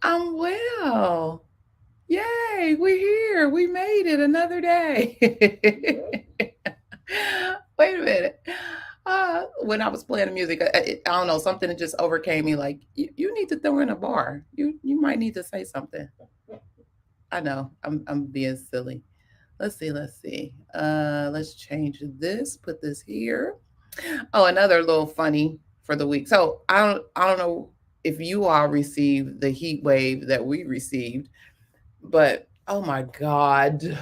I'm well. Yay, we're here. We made it another day. Wait a minute. When I was playing the music, I don't know, something just overcame me. Like you need to throw in a bar. You might need to say something. I know. I'm being silly. Let's see. Let's see. Let's change this. Put this here. Oh, another little funny for the week. So I don't know if you all received the heat wave that we received, but oh my God.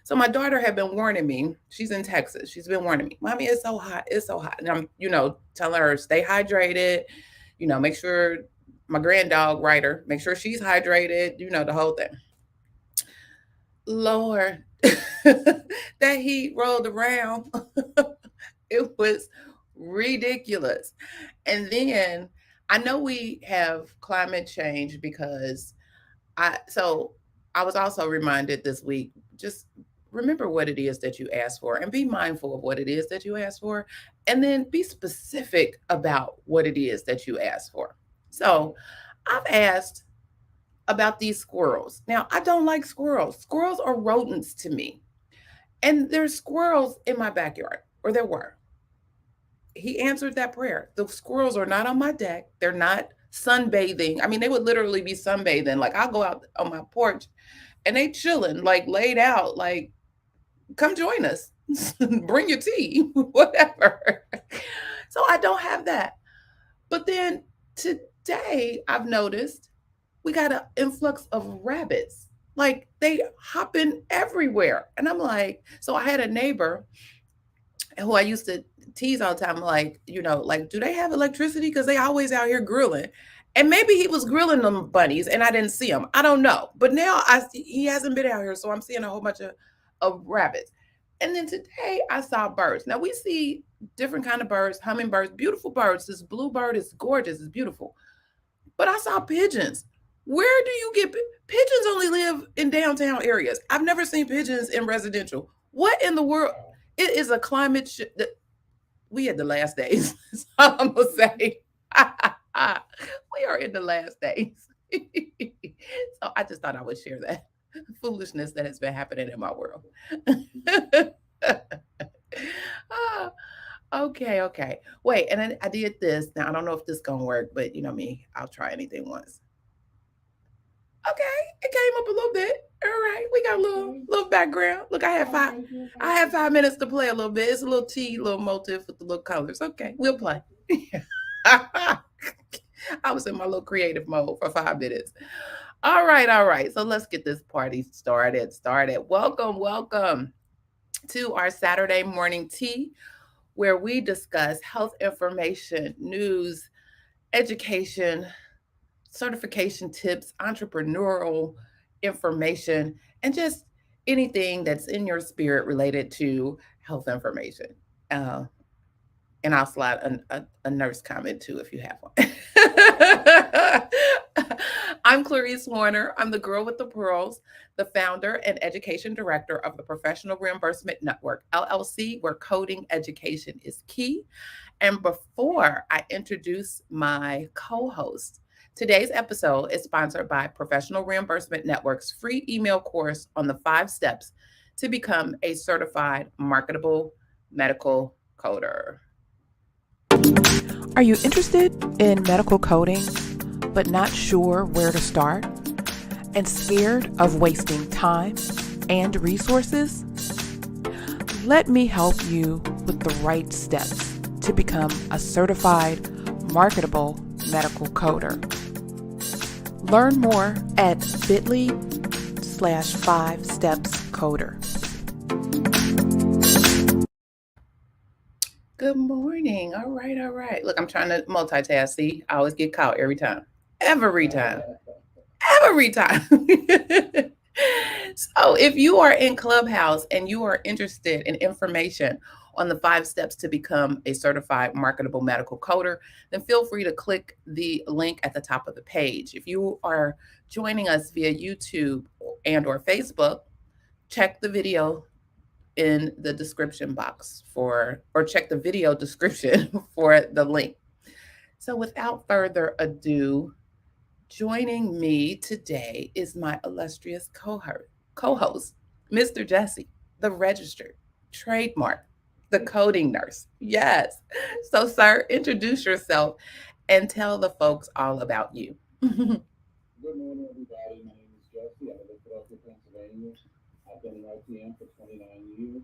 So my daughter had been warning me. She's in Texas. She's been warning me, Mommy, it's so hot. It's so hot. And I'm, telling her, stay hydrated, make sure my grand dog, Ryder, make sure she's hydrated, the whole thing. Lord, that heat rolled around. It was ridiculous. And then I know we have climate change because so I was also reminded this week, just remember what it is that you asked for and be mindful of what it is that you asked for, and then be specific about what it is that you asked for. So I've asked about these squirrels. Now, I don't like squirrels. Squirrels are rodents to me. And there's squirrels in my backyard, or there were. He answered that prayer. The squirrels are not on my deck. They're not sunbathing. I mean, they would literally be sunbathing. Like I'll go out on my porch and they chilling, like laid out, like come join us. Bring your tea, whatever. So I don't have that. But then today I've noticed we got an influx of rabbits. Like they hopping everywhere. And I'm like, so I had a neighbor who I used to tease all the time, like, like, do they have electricity? Because they always out here grilling. And maybe he was grilling them bunnies and I didn't see him. I don't know. But now I see he hasn't been out here. So I'm seeing a whole bunch of rabbits. And then today I saw birds. Now we see different kind of birds, hummingbirds, beautiful birds. This bluebird is gorgeous, it's beautiful. But I saw pigeons. Where do you get pigeons? Only live in downtown areas. I've never seen pigeons in residential. What in the world? It is a climate we had the last days. So I'm gonna say we are in the last days. So I just thought I would share that foolishness that has been happening in my world. Ah, okay, okay. Wait, and then I did this. Now I don't know if this gonna work, but you know me, I'll try anything once. Okay, it came up a little bit. All right, we got a little background. Look, I had 5 minutes to play a little bit. It's a little tea, little motif with the little colors. Okay, we'll play. I was in my little creative mode for 5 minutes. All right, all right. So let's get this party started. Welcome, welcome to our Saturday morning tea, where we discuss health information, news, education, certification tips, entrepreneurial information, and just anything that's in your spirit related to health information. Uh, and I'll slide a nurse comment too if you have one. I'm Clarice Warner. I'm the girl with the pearls, the founder and education director of the Professional Reimbursement Network, LLC, where coding education is key. And before I introduce my co host, today's episode is sponsored by Professional Reimbursement Network's free email course on the 5 steps to become a certified marketable medical coder. Are you interested in medical coding, but not sure where to start? And scared of wasting time and resources? Let me help you with the right steps to become a certified marketable medical coder. Learn more at bit.ly/5stepscoder. Good morning. All right, all right. Look, I'm trying to multitask. See, I always get caught every time. Every time. Every time. So, if you are in Clubhouse and you are interested in information on the 5 steps to become a certified marketable medical coder, then feel free to click the link at the top of the page. If you are joining us via YouTube and or Facebook, check the video in the description box or check the video description for the link. So without further ado, Joining me today is my illustrious co-host, Mr. Jesse, the registered trademark, the coding nurse. Yes. So, sir, introduce yourself and tell the folks all about you. Good morning, everybody. My name is Jesse. I live in Philadelphia, Pennsylvania. I've been an LPN for 29 years,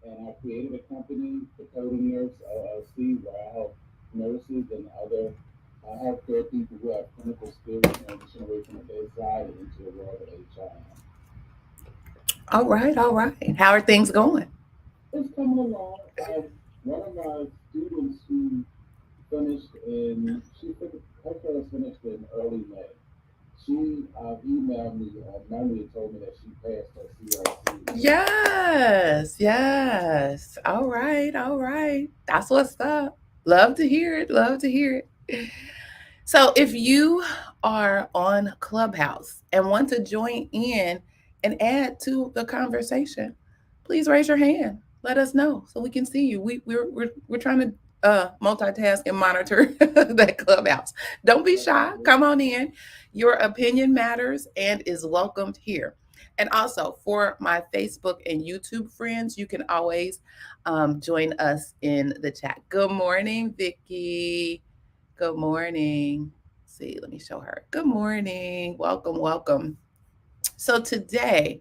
and I created a company, the Coding Nurse LLC, where I help nurses and other healthcare people who have clinical skills transition away from the bedside and into the world of HRM. All right, all right. How are things going? It's coming along. One of my students who finished in, she finished, her class finished in early May. She emailed me on Monday and told me that she passed her CRC exam. Yes, yes. All right, all right. That's what's up. Love to hear it. Love to hear it. So, if you are on Clubhouse and want to join in and add to the conversation, please raise your hand. Let us know so we can see you. We're trying to multitask and monitor that Clubhouse. Don't be shy. Come on in. Your opinion matters and is welcomed here. And also for my Facebook and YouTube friends, you can always join us in the chat. Good morning, Vicky. Good morning. Let's see, let me show her. Good morning. Welcome, welcome. So today,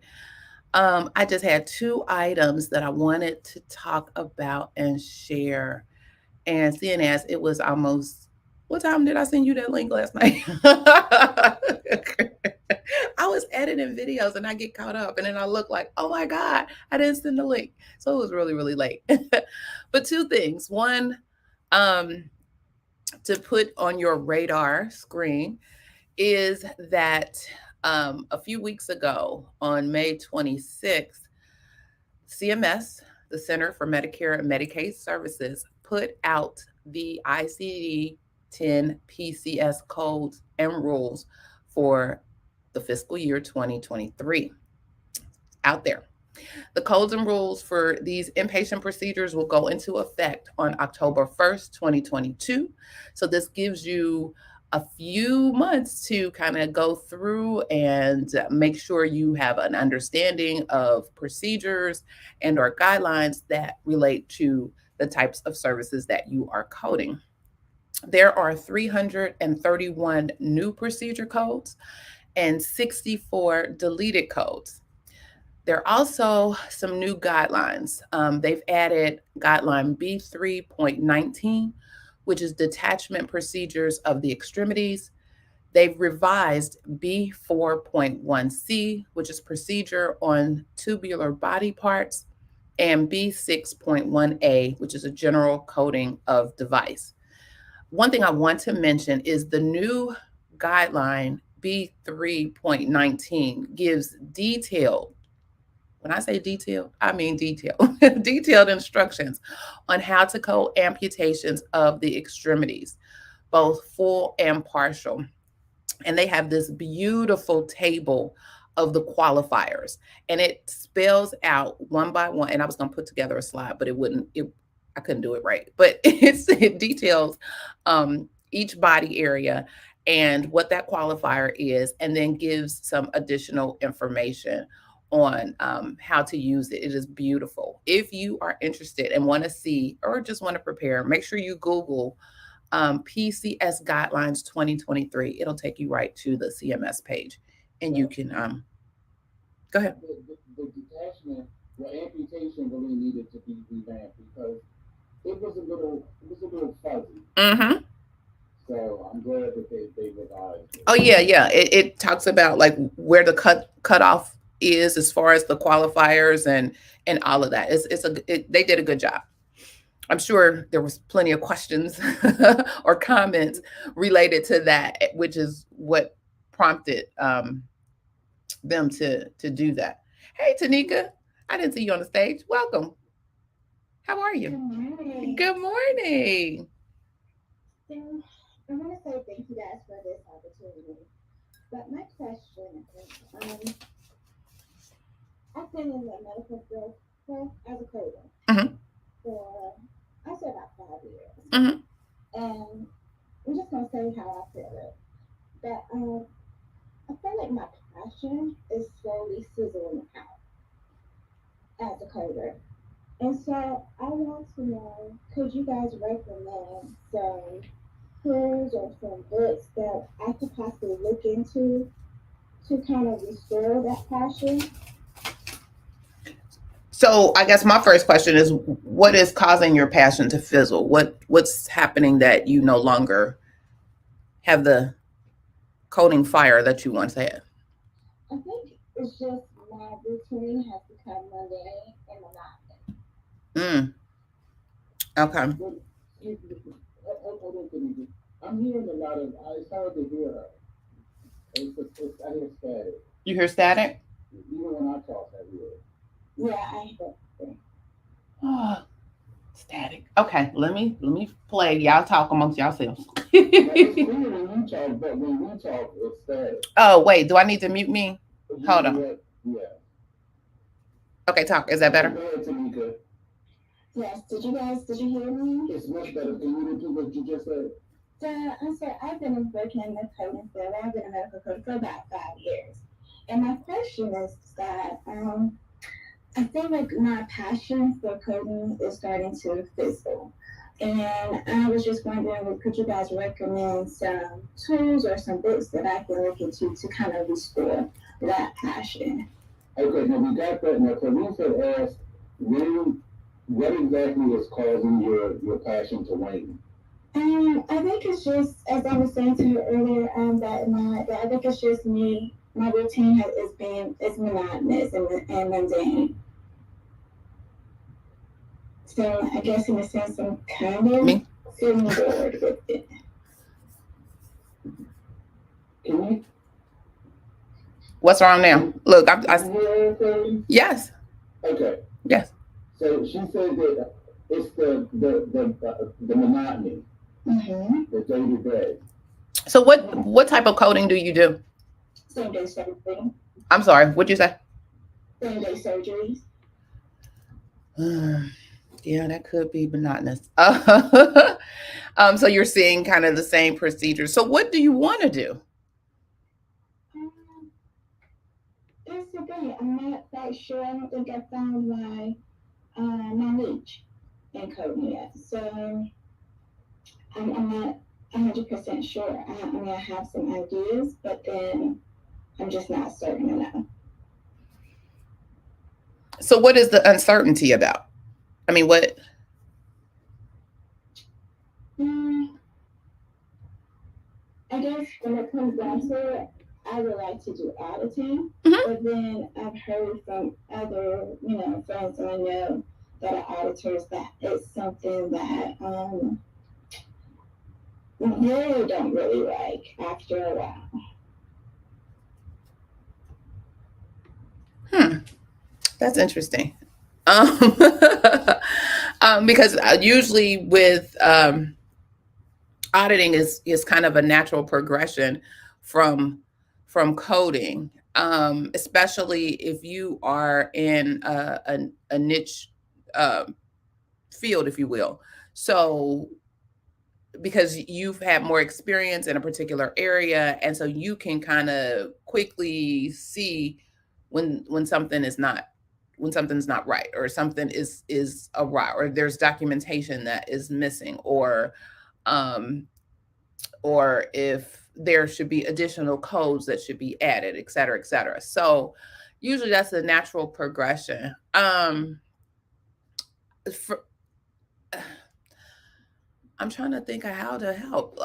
I just had two items that I wanted to talk about and share. And seeing as it was almost, what time did I send you that link last night? I was editing videos and I get caught up and then I look like, oh my God, I didn't send the link. So it was really, really late. But two things. One, um, to put on your radar screen is that a few weeks ago on May 26th, CMS, the Center for Medicare and Medicaid Services, put out the ICD 10 PCS codes and rules for the fiscal year 2023 out there. The codes and rules for these inpatient procedures will go into effect on October 1st, 2022. So this gives you a few months to kind of go through and make sure you have an understanding of procedures and or guidelines that relate to the types of services that you are coding. There are 331 new procedure codes and 64 deleted codes. There are also some new guidelines. They've added guideline B3.19, which is detachment procedures of the extremities. They've revised B4.1C, which is procedure on tubular body parts, and B6.1A, which is a general coding of device. One thing I want to mention is the new guideline B3.19 gives detailed, when I say detailed, I mean detailed, detailed instructions on how to code amputations of the extremities, both full and partial. And they have this beautiful table of the qualifiers, and it spells out one by one. And I was going to put together a slide, but I couldn't do it right. But it details each body area and what that qualifier is, and then gives some additional information on how to use it. It is beautiful. If you are interested and want to see or just want to prepare, make sure you Google PCS Guidelines 2023. It'll take you right to the CMS page, and you So can go ahead. the detachment, the amputation really needed to be revamped because it was a little fuzzy. Mm-hmm. So I'm glad that they revised it. Oh yeah, yeah. It talks about like where the cutoff is as far as the qualifiers and all of that. They did a good job. I'm sure there was plenty of questions or comments related to that, which is what prompted them to do that. Hey, Tanika, I didn't see you on the stage. Welcome. How are you? Good morning. Good morning. So I want to say thank you guys for this opportunity. But my question is, I've been in the medical field as a coder Mm-hmm. for I say about 5 years, Mm-hmm. and I'm just gonna say how I feel it. but I feel like my passion is slowly sizzling out as a coder. And so I want to know, could you guys recommend some tools or some books that I could possibly look into to kind of restore that passion? So I guess my first question is, what is causing your passion to fizzle? What's happening that you no longer have the coding fire that you once had? I think it's just my routine has become mundane and monotonous. Mm, okay. Well, I'm hearing a lot of. It's hard to hear her. I hear static. You hear static? Even when I talk, I hear it. Yeah, I hate it. Oh, static. Okay, let me play. Y'all talk amongst yourselves. Now, it's cool when you talk, but when we talk, it's static. Oh wait, do I need to mute me? Hold on. Yeah. Okay, talk. Is that better? Go ahead, Tamika. Yes, did you hear me? It's much better. Can you repeat what you just said? So I said I've been working in the coding field. I've been a medical coder for about 5 years. And my question is that I feel like my passion for coding is starting to fizzle. And I was just wondering, could you guys recommend some tools or some books that I can look into to kind of restore that passion? Okay, now we got that. Now, Teresa asked, when, what exactly is causing your passion to wane? I think it's just, as I was saying to you earlier, that I think it's just me. My routine is monotonous and mundane. So I guess in a sense, I'm kind of feeling bored with it. Can you? What's wrong now? Look, yes. Okay. Yes. So she said that it's the monotony, the day to day. So what type of coding do you do? Same day surgery. I'm sorry. What'd you say? Same day surgeries. Yeah, that could be monotonous. So you're seeing kind of the same procedures. So what do you want to do? That's the thing. I'm not quite sure. I don't think I found my niche in coding yet. So I'm not 100% sure. I mean, I have some ideas, but then I'm just not certain enough. So what is the uncertainty about? I mean, what? I guess when it comes down to it, I would like to do auditing, but then I've heard from other, friends that I know that are auditors that it's something that they don't really like after a while. That's interesting. Because usually with auditing is kind of a natural progression from coding, especially if you are in a niche uh, field, if you will. So because you've had more experience in a particular area, and so you can kind of quickly see when something is not, when something's not right, or something is awry, or there's documentation that is missing, um or if there should be additional codes that should be added, et cetera, et cetera. So usually that's a natural progression. For, I'm trying to think of how to help.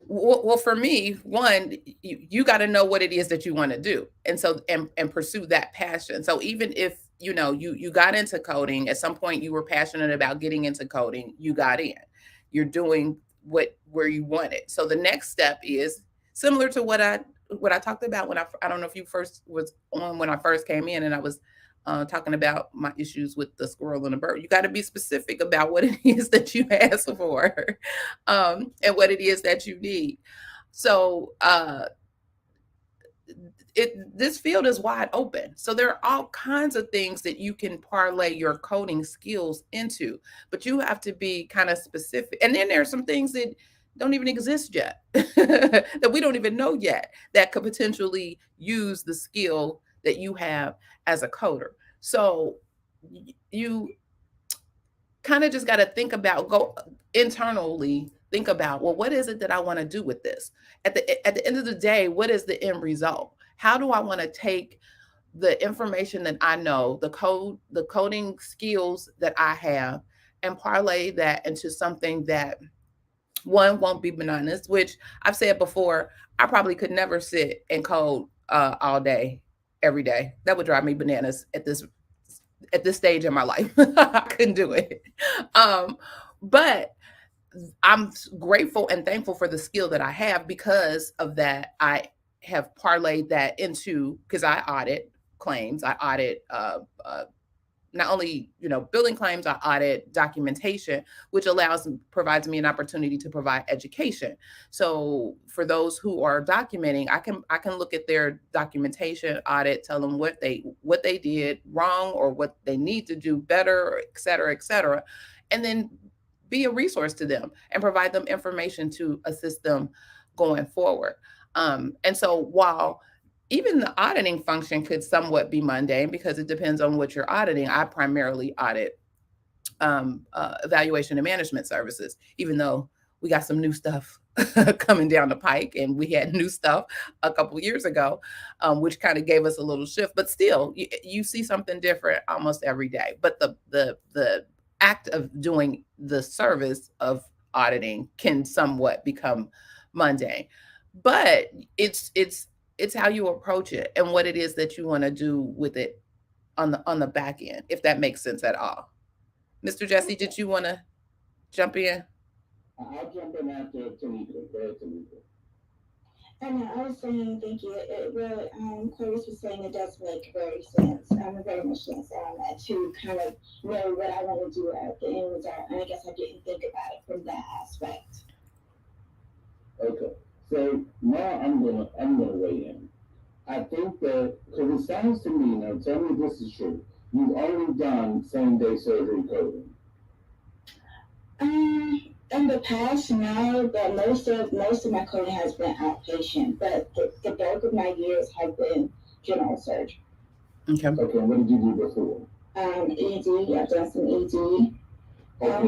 Well, for me, one, you got to know what it is that you want to do, and so and pursue that passion. So even if you got into coding at some point, you were passionate about getting into coding, you got in, you're doing where you want it. So the next step is similar to what I talked about when I don't know if you first was on when I first came in, and I was talking about my issues with the squirrel and the bird. You got to be specific about what it is that you ask for, and what it is that you need. So this field is wide open. So there are all kinds of things that you can parlay your coding skills into, but you have to be kind of specific. And then there are some things that don't even exist yet, that we don't even know yet, that could potentially use the skill that you have as a coder. So you kind of just got to think about, go internally, think about, well, what is it that I want to do with this? At the end of the day, what is the end result? How do I want to take the information that I know, the coding skills that I have, and parlay that into something that, one, won't be bananas, which I've said before, I probably could never sit and code all day, every day. That would drive me bananas at this stage in my life. I couldn't do it. Um, but I'm grateful and thankful for the skill that I have. Because of that, I have parlayed that into, because I audit claims, I audit not only, billing claims, I audit documentation, which provides me an opportunity to provide education. So for those who are documenting, I can look at their documentation, audit, tell them what they did wrong or what they need to do better, et cetera, and then be a resource to them and provide them information to assist them going forward. And so while even the auditing function could somewhat be mundane, because it depends on what you're auditing. I primarily audit evaluation and management services, even though we got some new stuff coming down the pike, and we had new stuff a couple years ago, which kind of gave us a little shift. But still, you see something different almost every day. But the act of doing the service of auditing can somewhat become mundane. But it's how you approach it and what it is that you want to do with it on the back end, if that makes sense at all. Mr. Jesse, did you want to jump in? I'll jump in after Tanika. Go ahead, Tanika. And I was saying, thank you. It really, Clarice was saying, it does make very sense, very much sense to kind of know what I want to do at the end result. And I guess I didn't think about it from that aspect. Okay, so now I'm gonna weigh in. I think that, because it sounds to me, now tell me if this is true. You've only done same day surgery coding. In the past, no, but most of my coding has been outpatient. But the bulk of my years have been general surgery. Okay. Okay, what did you do before? ED. I've done some ED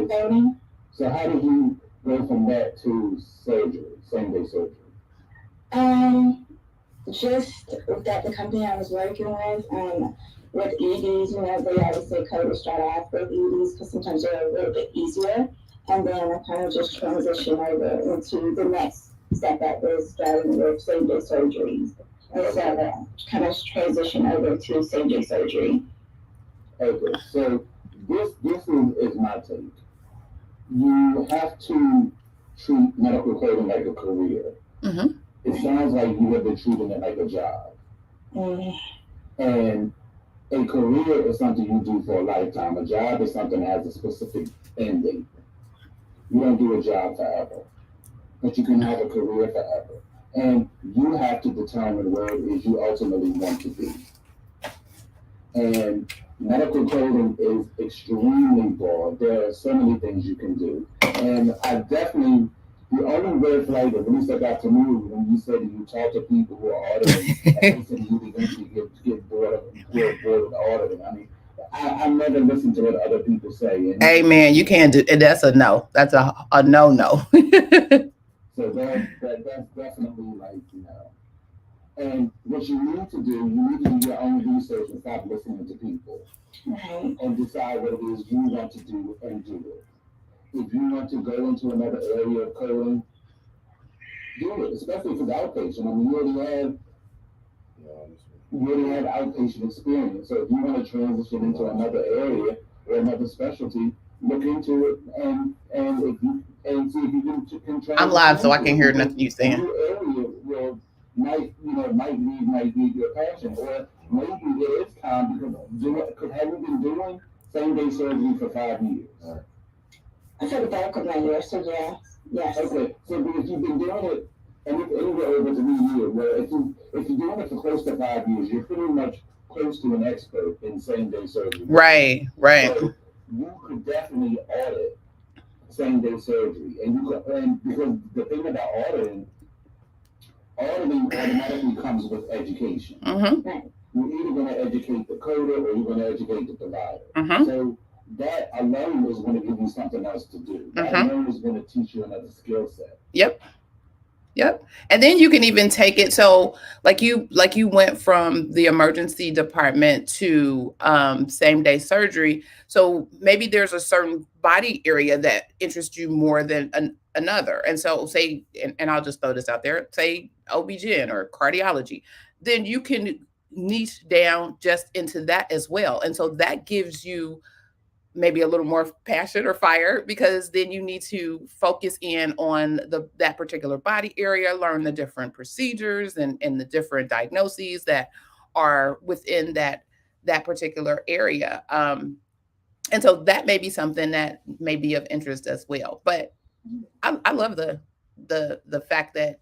coding. So how did you go from that to surgery, same day surgery? Just that the company I was working with EDs, they always say coders start off with EDs because sometimes they're a little bit easier. And then I kind of just transition over into the next step that was starting with same day surgeries. And so kind of transition over to same day surgery. Okay, so this is my take. You have to treat medical coding like a career. Mm-hmm. It sounds like you have been treating it like a job. Mm. And a career is something you do for a lifetime. A job is something that has a specific end date. You don't do a job forever, but you can have a career forever. And you have to determine where it is you ultimately want to be. And medical coding is extremely broad. There are so many things you can do. And I definitely, the only red flag that really stuck out to me was when you said that you talk to people who are auditing, and they said you eventually get bored with auditing. I mean, I never listen to what other people say. And Amen. You can't do it. That's a no. That's a no. So that's definitely like, And what you need to do your own research and stop listening to people. Right. And decide what it is you want to do and do it. If you want to go into another area of coding, do it, especially if it's outpatient. I mean, you already have outpatient experience. So if you want to transition into another area or another specialty, look into it and see if you can transition. I'm live, so I can't hear nothing you saying. New area might be your passion, or maybe it is time because have you been doing same day surgery for 5 years? I said the bulk of my years, so yeah. Yes. Okay, so if you've been doing it, and if anywhere over 3 years, well, if you're doing it for close to 5 years, you're pretty much close to an expert in same day surgery. Right. So you could definitely audit same day surgery, and because the thing about auditing automatically comes with education. Mm-hmm. Right. You're either going to educate the coder or you're going to educate the provider. Mm-hmm. So that alone is going to give you something else to do. That Mm-hmm. alone is going to teach you another skill set. Yep. Yep. And then you can even take it so like you went from the emergency department to same day surgery. So maybe there's a certain body area that interests you more than another. And so say and I'll just throw this out there, say OB/GYN or cardiology. Then you can niche down just into that as well. And so that gives you maybe a little more passion or fire because then you need to focus in on that particular body area, learn the different procedures and the different diagnoses that are within that particular area. And so that may be something that may be of interest as well. But I love the fact that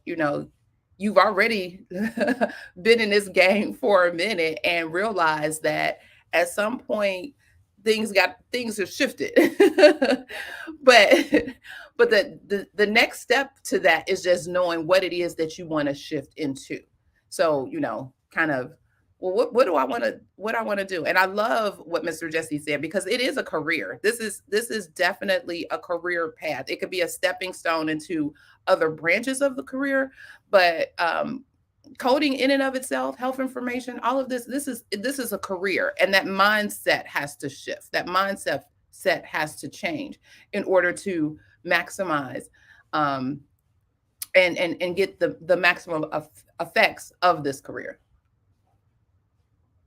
you've already been in this game for a minute and realized that at some point things have shifted. but but the next step to that is just knowing what it is that you want to shift into. So kind of, well, what do I want to what I want to do? And I love what Mr. Jesse said because it is a career. This is definitely a career path. It could be a stepping stone into other branches of the career, but coding in and of itself, health information, all of this is a career, and that mindset has to shift. That mindset set has to change in order to maximize um, and get the maximum effects of this career.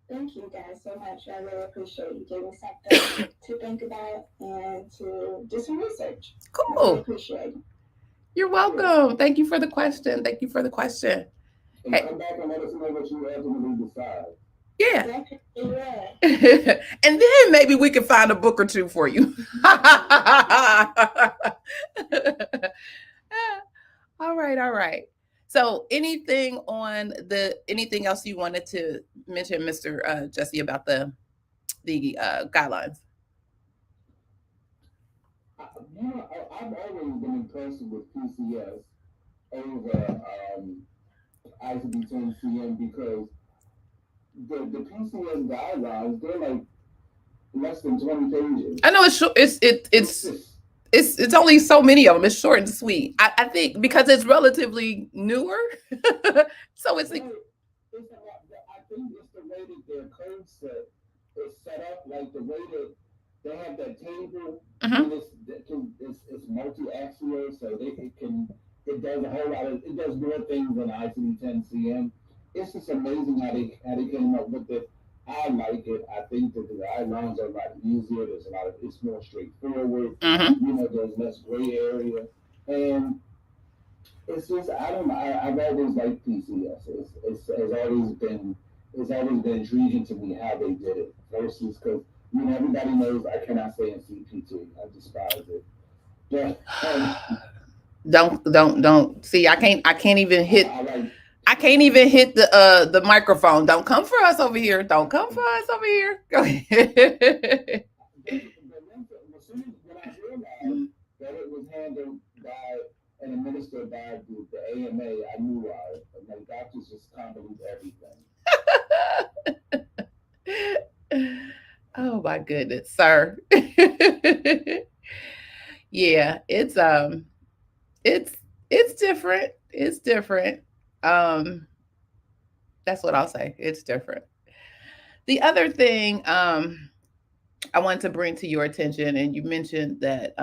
Thank you guys so much. I really appreciate you giving me something to think about and to do some research. I really Cool. appreciate it. You're welcome. Thank you for the question. Thank you for the question. And Hey, come back and let us know what you ultimately decide. yeah. Definitely will. And then maybe we can find a book or two for you. All right, all right. So, anything else you wanted to mention, Mr. Jesse, about the guidelines? I've always been impressed with PCS over ICD-10-CM because the PCS guidelines, they're like less than 20 pages. I know it's short. It's only so many of them. It's short and sweet. I think because it's relatively newer, so it's. Right. I think it's the way that their code set is set up, like the way that they have that table, Mhm. and it's multi-axial, so it does a whole lot of it does more things than ICD-10-CM. It's just amazing how they came up with it. I like it. I think that the guidelines are a lot easier. It's more straightforward. Mhm. There's less gray area, and it's just I don't know. I've always liked PCS. It's always been intriguing to me how they did it versus because everybody knows I cannot stay in CPT. I despise it. But Don't see. I can't even hit. I like. I can't even hit the microphone. Don't come for us over here. Don't come for us over here. Go ahead. As soon as when I realized that it was handled by and administered by the AMA, I knew why. Like doctors just convolute everything. Oh my goodness, sir. Yeah, it's it's different. It's different. Um, that's what I'll say. It's different. The other thing I wanted to bring to your attention, and you mentioned that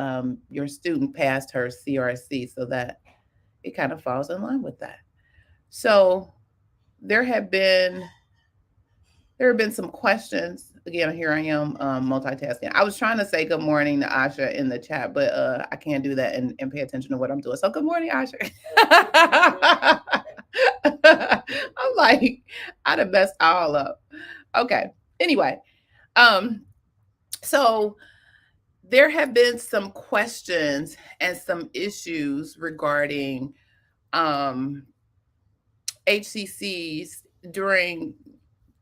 your student passed her CRC, so that it kind of falls in line with that. So there have been there have been some questions. Again, here I am multitasking. I was trying to say good morning to Asha in the chat, but I can't do that and pay attention to what I'm doing. So good morning, Asha. I'm like, I'd have messed all up. Okay. Anyway, um, so there have been some questions and some issues regarding um, HCCs during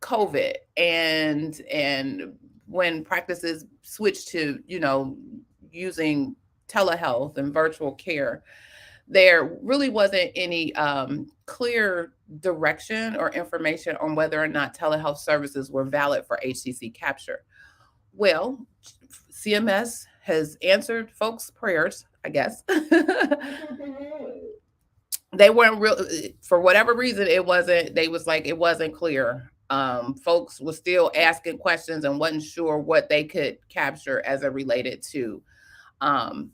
COVID and when practices switched to using telehealth and virtual care, there really wasn't any clear direction or information on whether or not telehealth services were valid for HCC capture. Well, CMS has answered folks' prayers, I guess. They weren't real, for whatever reason. It wasn't. They was like, it wasn't clear. Folks was still asking questions and wasn't sure what they could capture as it related to um,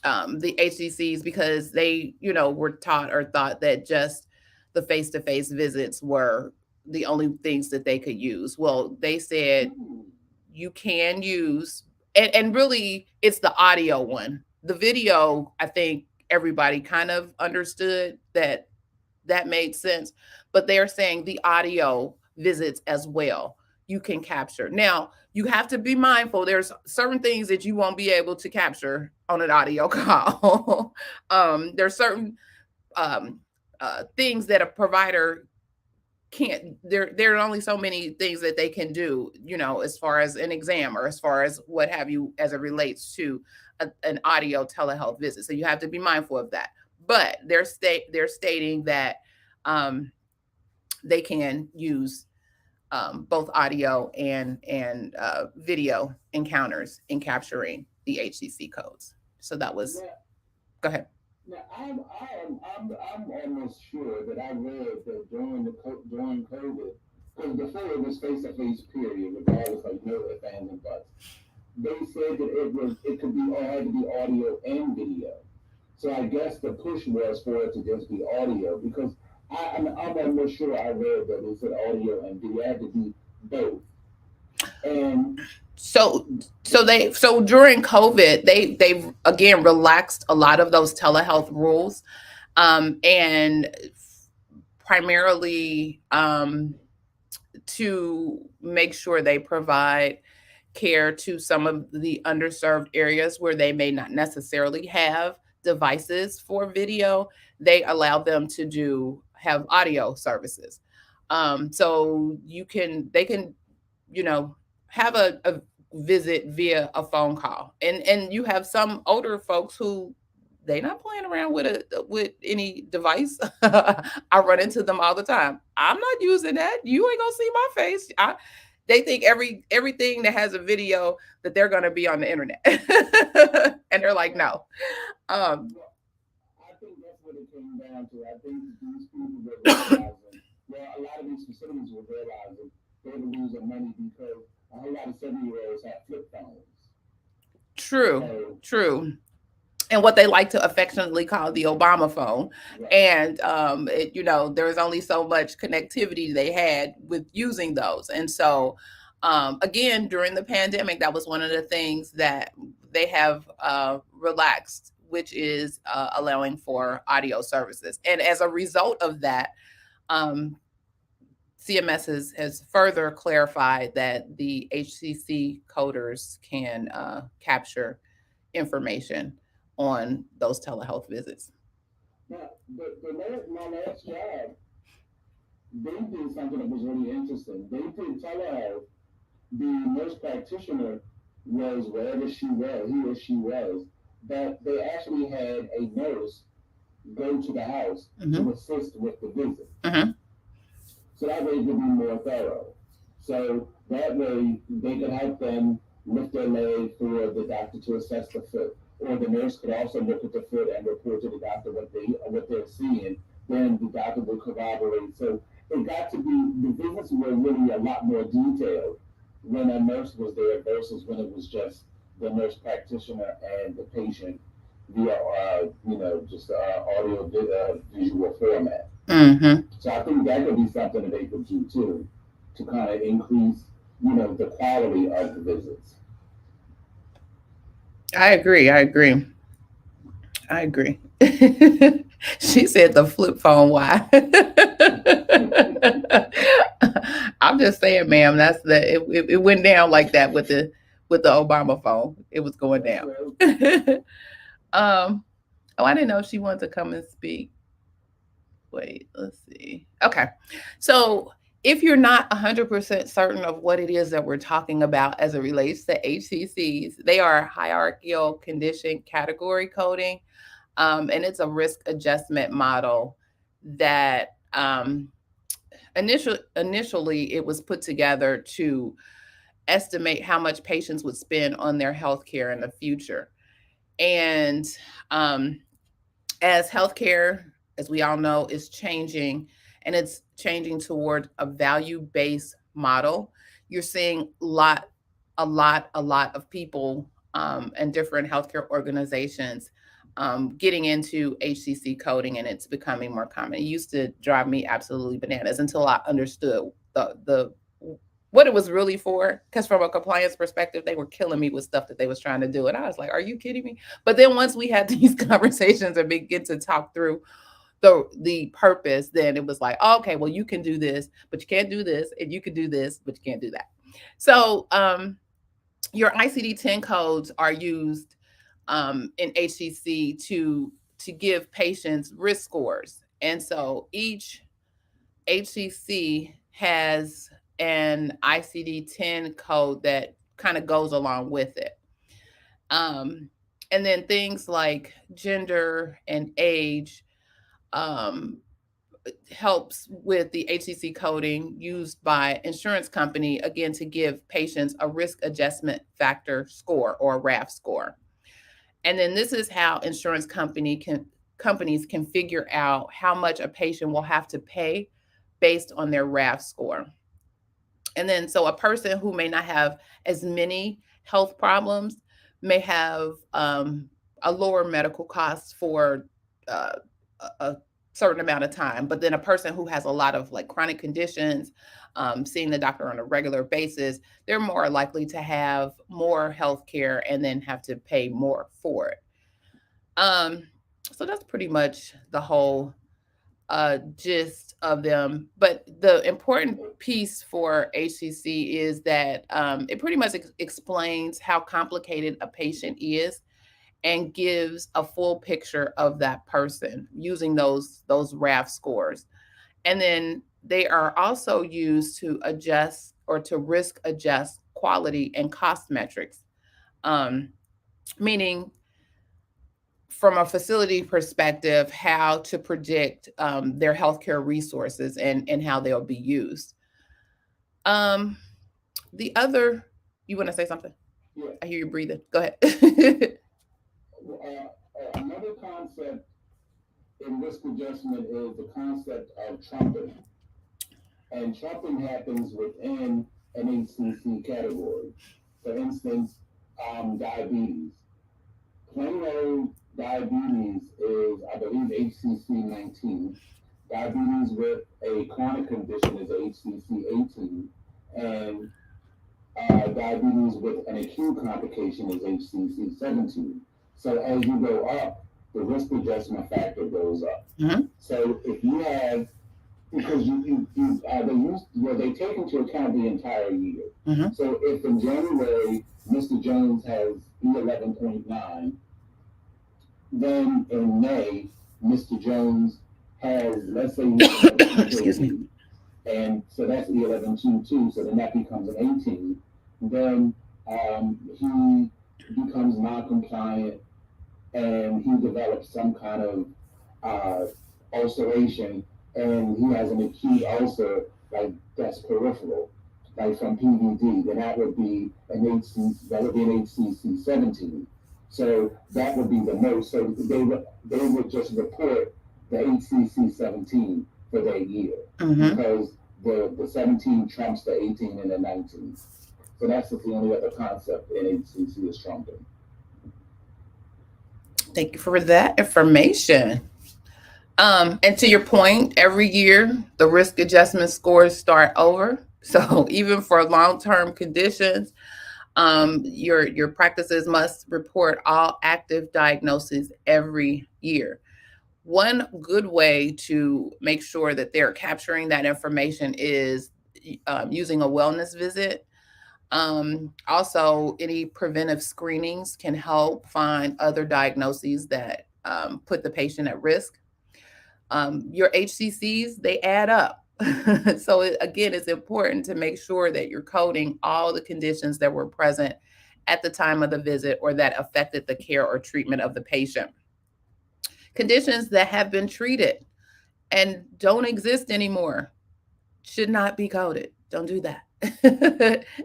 the HCCs, because they, were taught or thought that just the face to face visits were the only things that they could use. Well, they said you can use, and really it's the audio one. The video, I think everybody kind of understood that that made sense, but they're saying the audio visits as well you can capture. Now, you have to be mindful. There's certain things that you won't be able to capture on an audio call. There's certain um, things that a provider can't. There are only so many things that they can do, as far as an exam or as far as what have you, as it relates to an audio telehealth visit. So you have to be mindful of that. But they're stating that um, they can use both audio and video encounters in capturing the HCC codes. So that was. Now, Go ahead. now I'm almost sure that I read that during COVID, because before it was face to face period, regardless of no ifs ands and buts. They said that it could be, or had to be audio and video. So I guess the push was for it to just be audio, because I'm almost sure I read that it said audio and video. It had to be both. And So so during COVID, they've again relaxed a lot of those telehealth rules, and primarily to make sure they provide care to some of the underserved areas where they may not necessarily have devices for video. They allow them to have audio services. So they can, you know, have a visit via a phone call. And you have some older folks who they not playing around with any device. I run into them all the time. I'm not using that. You ain't gonna see my face. They think everything that has a video that they're gonna be on the internet, and they're like, no. Um, well, I think that's what it came down to. I think these people were realizing, well, a lot of these facilities were realizing they were losing money because a whole lot of 7-year-olds have flip phones. true, So, true. And what they like to affectionately call the Obama phone. right. And there was only so much connectivity they had with using those. And so, again, during the pandemic, that was one of the things that they have relaxed, which is allowing for audio services. And as a result of that, um, CMS has further clarified that the HCC coders can capture information on those telehealth visits. Now, my last job, they did something that was really interesting. They did telehealth. The nurse practitioner was wherever she was, he or she was, but they actually had a nurse go to the house Mm-hmm. to assist with the visit. Mm-hmm. So that way it would be more thorough. So that way they could help them lift their leg for the doctor to assess the foot. Or the nurse could also look at the foot and report to the doctor what they're seeing. Then the doctor will corroborate. So it got to be, the visits were really a lot more detailed when a nurse was there versus when it was just the nurse practitioner and the patient via just audio visual format. Mm-hmm. So I think that could be something that they could do too, to kind of increase, the quality of the visits. I agree. I agree. She said the flip phone. Why? I'm just saying, ma'am. That's it went down like that with the Obama phone. It was going That's down. right. um. Oh, I didn't know she wanted to come and speak. Wait, let's see. Okay, so If you're not 100% certain of what it is that we're talking about as it relates to HCCs, they are hierarchical condition category coding, and it's a risk adjustment model that initially it was put together to estimate how much patients would spend on their healthcare in the future. And um, as healthcare, as we all know, is changing, and it's changing toward a value-based model, you're seeing a lot of people and different healthcare organizations getting into HCC coding, and it's becoming more common. It used to drive me absolutely bananas until I understood the what it was really for. Because from a compliance perspective, they were killing me with stuff that they was trying to do, and I was like, "Are you kidding me?" But then once we had these conversations and begin to talk through the purpose, then it was like, oh, okay, well, you can do this, but you can't do this, and you can do this, but you can't do that. So your ICD-10 codes are used in HCC to give patients risk scores, and so each HCC has an ICD-10 code that kind of goes along with it. Um, and then things like gender and age um, helps with the HCC coding used by insurance company, again, to give patients a risk adjustment factor score or RAF score. And then this is how companies can figure out how much a patient will have to pay based on their RAF score. And then, so a person who may not have as many health problems may have a lower medical cost for uh, a certain amount of time. But then a person who has a lot of like chronic conditions, seeing the doctor on a regular basis, they're more likely to have more health care and then have to pay more for it. Um, so that's pretty much the whole gist of them. But the important piece for HCC is that it pretty much explains how complicated a patient is and gives a full picture of that person using those RAF scores. And then they are also used to adjust or to risk adjust quality and cost metrics, um, meaning from a facility perspective, how to predict their healthcare resources and how they'll be used. Um, the other, you want to say something? Yeah. I hear you breathing. Go ahead. Another concept in risk adjustment is the concept of trumping. And trumping happens within an HCC category. For instance, diabetes. Plain old diabetes is, I believe, HCC 19. Diabetes with a chronic condition is HCC 18. And diabetes with an acute complication is HCC 17. So as you go up, the risk adjustment factor goes up. Mm-hmm. So if you have, because they take into account the entire year. Mm-hmm. So if in January Mr. Jones has E11.9, then in May Mr. Jones has, let's say, excuse me, and so that's E11.22. So then that becomes an 18. Then he becomes non-compliant and he develops some kind of ulceration, and he has an acute ulcer, like that's peripheral, like from PVD, then that would be an HCC 17. So that would be the most. So they would just report the HCC 17 for that year, mm-hmm, because the 17 trumps the 18 and the 19. So that's the only other concept in HCC is trumping. Thank you for that information. And to your point, every year the risk adjustment scores start over. So even for long-term conditions, your practices must report all active diagnoses every year. One good way to make sure that they're capturing that information is using a wellness visit. Also, any preventive screenings can help find other diagnoses that put the patient at risk. Your HCCs, they add up. So again, it's important to make sure that you're coding all the conditions that were present at the time of the visit or that affected the care or treatment of the patient. Conditions that have been treated and don't exist anymore should not be coded. Don't do that.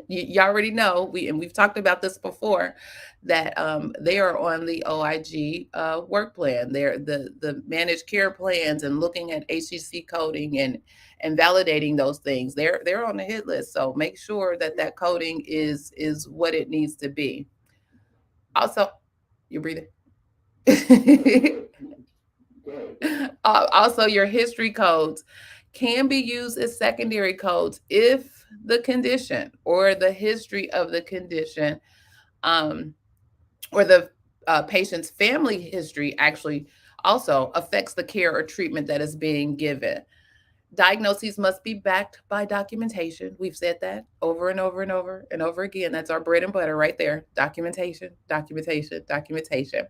You already know we've talked about this before that they are on the OIG work plan. They're the managed care plans and looking at HCC coding and validating those things. They're on the hit list. So make sure that that coding is what it needs to be. Also, you breathing. Also, your history codes can be used as secondary codes if the condition or the history of the condition um, or the patient's family history actually also affects the care or treatment that is being given. Diagnoses must be backed by documentation. We've said that over and over and over and over again. That's our bread and butter right there. Documentation, documentation, documentation.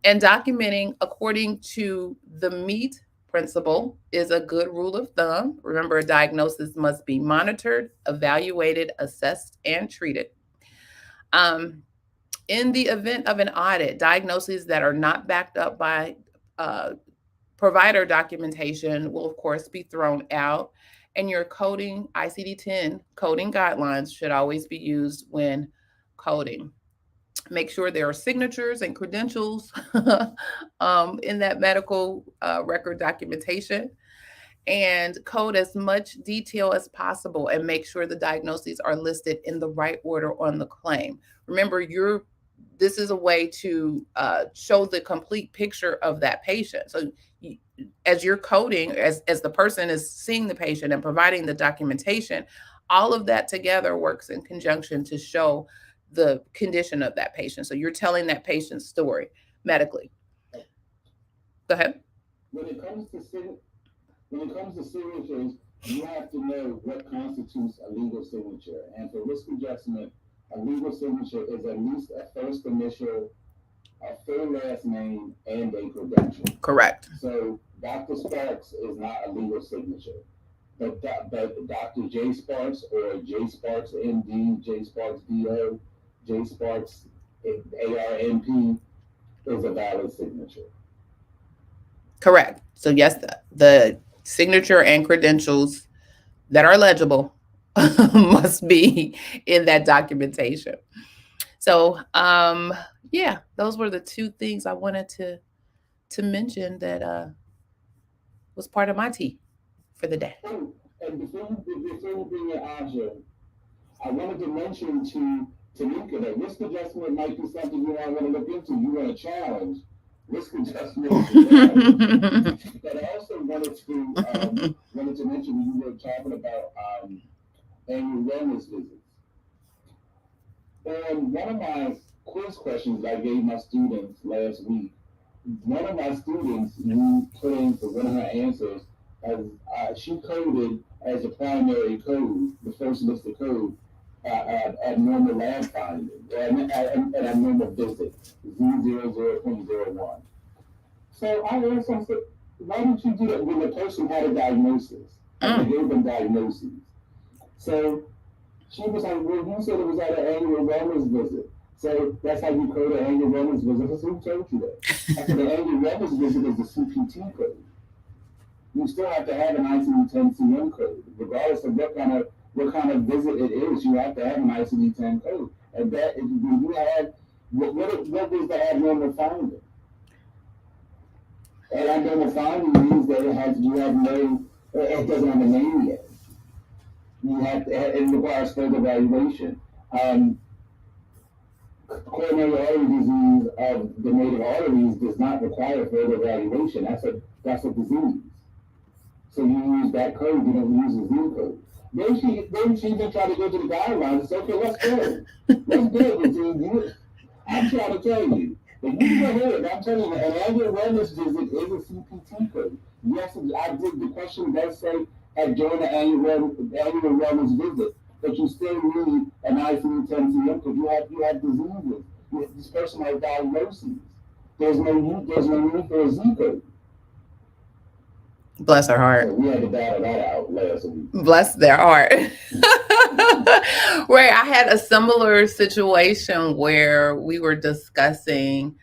And documenting according to the MEAT principle is a good rule of thumb. Remember, a diagnosis must be monitored, evaluated, assessed, and treated. Um, in the event of an audit, diagnoses that are not backed up by uh, provider documentation will, of course, be thrown out. And your coding, ICD-10 coding guidelines should always be used when coding. Make sure there are signatures and credentials in that medical record documentation, and code as much detail as possible and make sure the diagnoses are listed in the right order on the claim. Remember, this is a way to show the complete picture of that patient. So you, as you're coding, as the person is seeing the patient and providing the documentation, all of that together works in conjunction to show the condition of that patient. So you're telling that patient's story medically. Go ahead. When it comes to signatures, you have to know what constitutes a legal signature. And for risk adjustment, a legal signature is at least a first initial, a full last name, and a credential. Correct. So Dr. Sparks is not a legal signature. But Dr. J. Sparks or J. Sparks MD, J. Sparks DO, J. Sparks ARNP is a valid signature. Correct. So yes, the signature and credentials that are legible must be in that documentation. So yeah, those were the two things I wanted to mention that was part of my tea for the day. Oh, and before you bring your Aja, I wanted to mention to Tamika that risk adjustment might be something you might want to look into. You want to challenge risk adjustment. But I also wanted to mention when you were talking about annual wellness visits. On one of my quiz questions I gave my students last week, one of my students you put in for one of her answers as she coded as a primary code, the first list of code at normal lab finding and at normal visit, Z00.01. So I asked her, why didn't you do that when the person had a diagnosis? And they gave them diagnoses. So she was like, well, you said it was at an annual wellness visit. So that's how you code an annual wellness visit. I said, who told you that? I said, the annual wellness visit is the CPT code. You still have to have an ICD-10 CM code, regardless of what kind of visit it is. You have to have an ICD-10 code, and that is when you have what is the abnormal finding? And abnormal finding means that it doesn't have a name yet. It requires further evaluation. Coronary artery disease of the native arteries does not require further evaluation. That's a disease. So you use that code, you don't use the Z code. Then she even tried to go to the guidelines and say, okay, let's go. Let's go. I'm trying to tell you. If you go ahead, I'm telling you, an annual wellness visit is a CPT code. Yes, I did. The question does say during the annual wellness visit, but you still need an ICD-10 CM because you have diseases. This person has diagnoses. There's no need for a Z code. Bless her heart. So we had to battle that out last week. Bless their heart. Right. I had a similar situation where we were discussing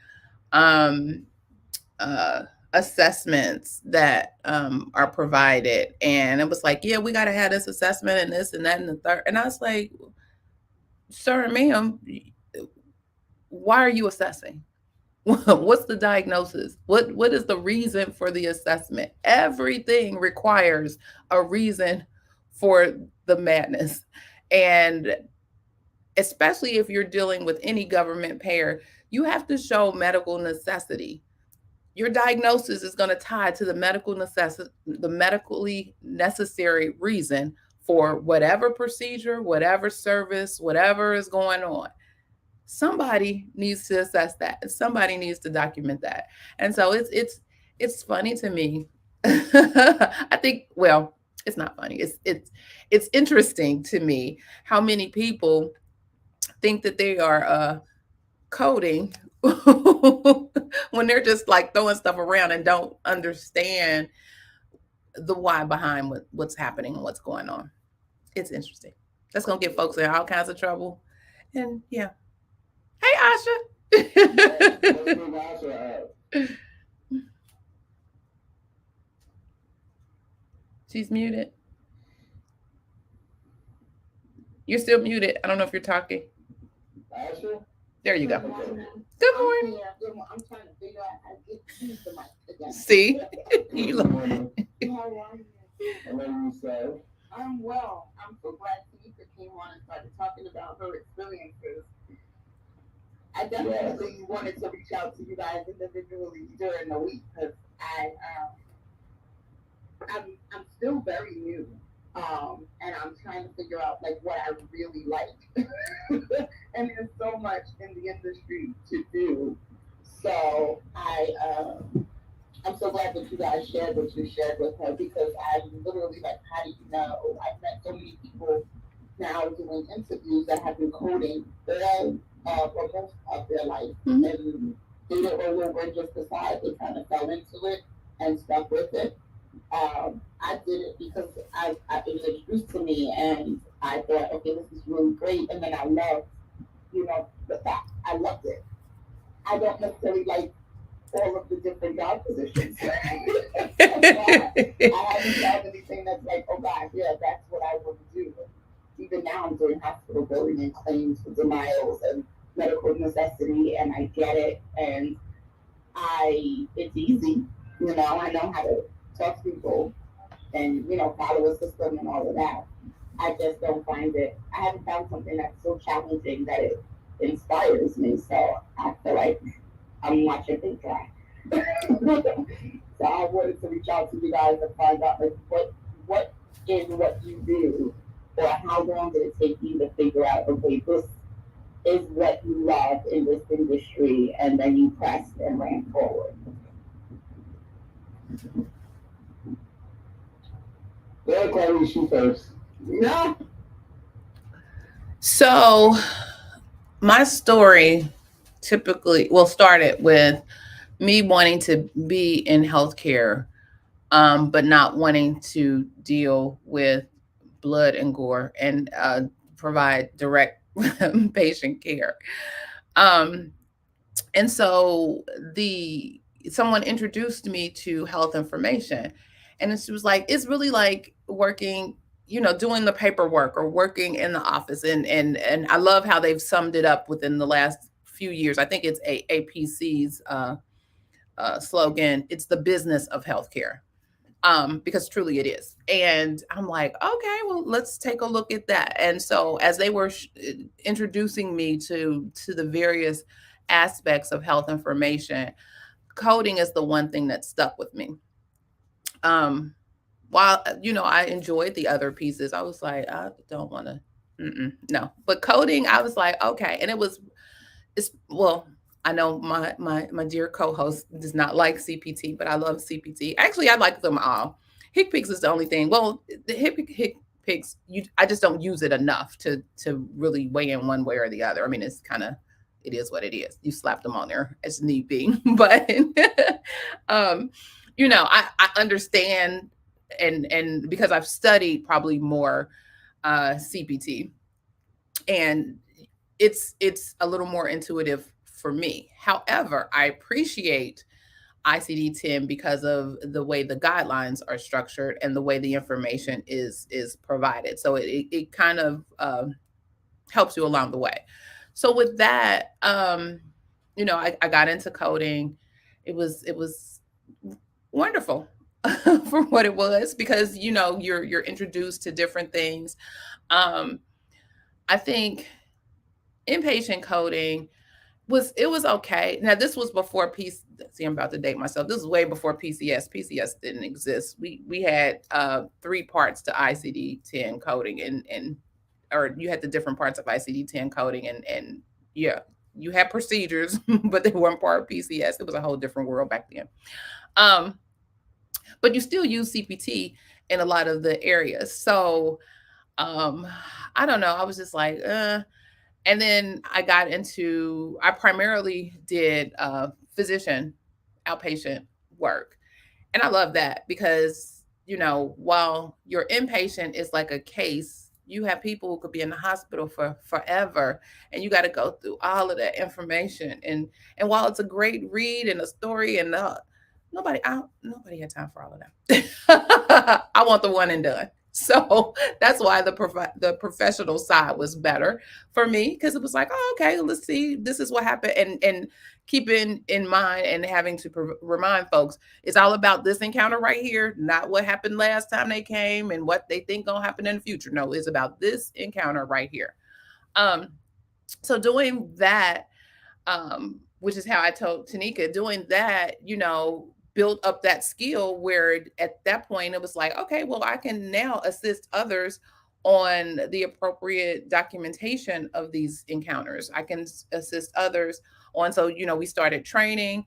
um, uh, assessments that are provided. And it was like, yeah, we got to have this assessment and this and that and the third. And I was like, sir and ma'am, why are you assessing? What's the diagnosis? What is the reason for the assessment? Everything requires a reason for the madness. And especially if you're dealing with any government payer, you have to show medical necessity. Your diagnosis is going to tie to the medical necessity, the medically necessary reason for whatever procedure, whatever service, whatever is going on. Somebody needs to assess that. Somebody needs to document that. And so it's funny to me. I think, well, it's not funny. It's interesting to me how many people think that they are coding when they're just like throwing stuff around and don't understand the why behind what's happening and what's going on. It's interesting. That's gonna get folks in all kinds of trouble. And yeah. Hey, Asha. She's muted. You're still muted. I don't know if you're talking. Asha? There you go. Okay. Good morning. I'm trying to figure out how to get to the mic again. See? Good You morning. How are you? Hello, yourself. I'm well. I'm so glad Tanika came on and started talking about her experiences. I definitely wanted to reach out to you guys individually during the week because I'm still very new, and I'm trying to figure out like what I really like, and there's so much in the industry to do. So I'm so glad that you guys shared what you shared with her because I'm literally like, how do you know? I've met so many people now doing interviews that have been coding all or most of their life, Mhm. and they didn't roll over and just decide they kind of fell into it and stuck with it. I did it because it was introduced to me, and I thought, okay, this is really great, and then I loved, the fact I loved it. I don't necessarily like all of the different job positions. I haven't found anything that's like, oh God, yeah, that's what I want to do. Even now, I'm doing hospital billing and claims for denials and medical necessity, and I get it, and it's easy. I know how to talk to people and follow a system and all of that. I just don't find it. I haven't found something that's so challenging that it inspires me. So I feel like I'm watching them try. So I wanted to reach out to you guys and find out like what is what you do, or how long did it take you to figure out, okay, this is what you love in this industry, and then you pressed and ran forward. Go, Chloe, shoot first. No. So my story typically started with me wanting to be in healthcare, but not wanting to deal with blood and gore and provide direct patient care. Um, and so someone introduced me to health information, and she was like, it's really like working, doing the paperwork or working in the office. And I love how they've summed it up within the last few years. I think it's APC's slogan. It's the business of healthcare, because truly it is. And I'm like, okay, well, let's take a look at that. And so as they were introducing me to the various aspects of health information, coding is the one thing that stuck with me. While I enjoyed the other pieces, I was like, I don't want to. No, but coding, I was like, okay. And well, I know my dear co-host does not like CPT, but I love CPT. Actually, I like them all. HickPix is the only thing. Well, the HickPix, I just don't use it enough to really weigh in one way or the other. I mean, it is what it is. You slap them on there as need be, but I understand, and because I've studied probably more CPT, and it's a little more intuitive for me. However, I appreciate ICD-10 because of the way the guidelines are structured and the way the information is provided. So it kind of helps you along the way. So with that, I got into coding. It was wonderful for what it was, because you're introduced to different things. Um, I think inpatient coding was okay. Now this was before PC. See, I'm about to date myself. This is way before PCS. PCS didn't exist. We had three parts to ICD-10 coding, and or you had the different parts of ICD-10 coding, and yeah, you had procedures, but they weren't part of PCS. It was a whole different world back then. Um, but you still use CPT in a lot of the areas. So um, I don't know. I was just like, and then I primarily did physician outpatient work. And I love that because, while your inpatient is like a case, you have people who could be in the hospital for forever, and you got to go through all of that information. And while it's a great read and a story, and nobody had time for all of that. I want the one and done. So that's why the professional side was better for me, because it was like, oh, okay, let's see, this is what happened, and keeping in mind and having to remind folks, it's all about this encounter right here, not what happened last time they came and what they think gonna happen in the future. No, it's about this encounter right here. Um, so doing that, which is how I told Tanika, doing that, built up that skill where at that point it was like, okay, well, I can now assist others on the appropriate documentation of these encounters. I can assist others on, so, we started training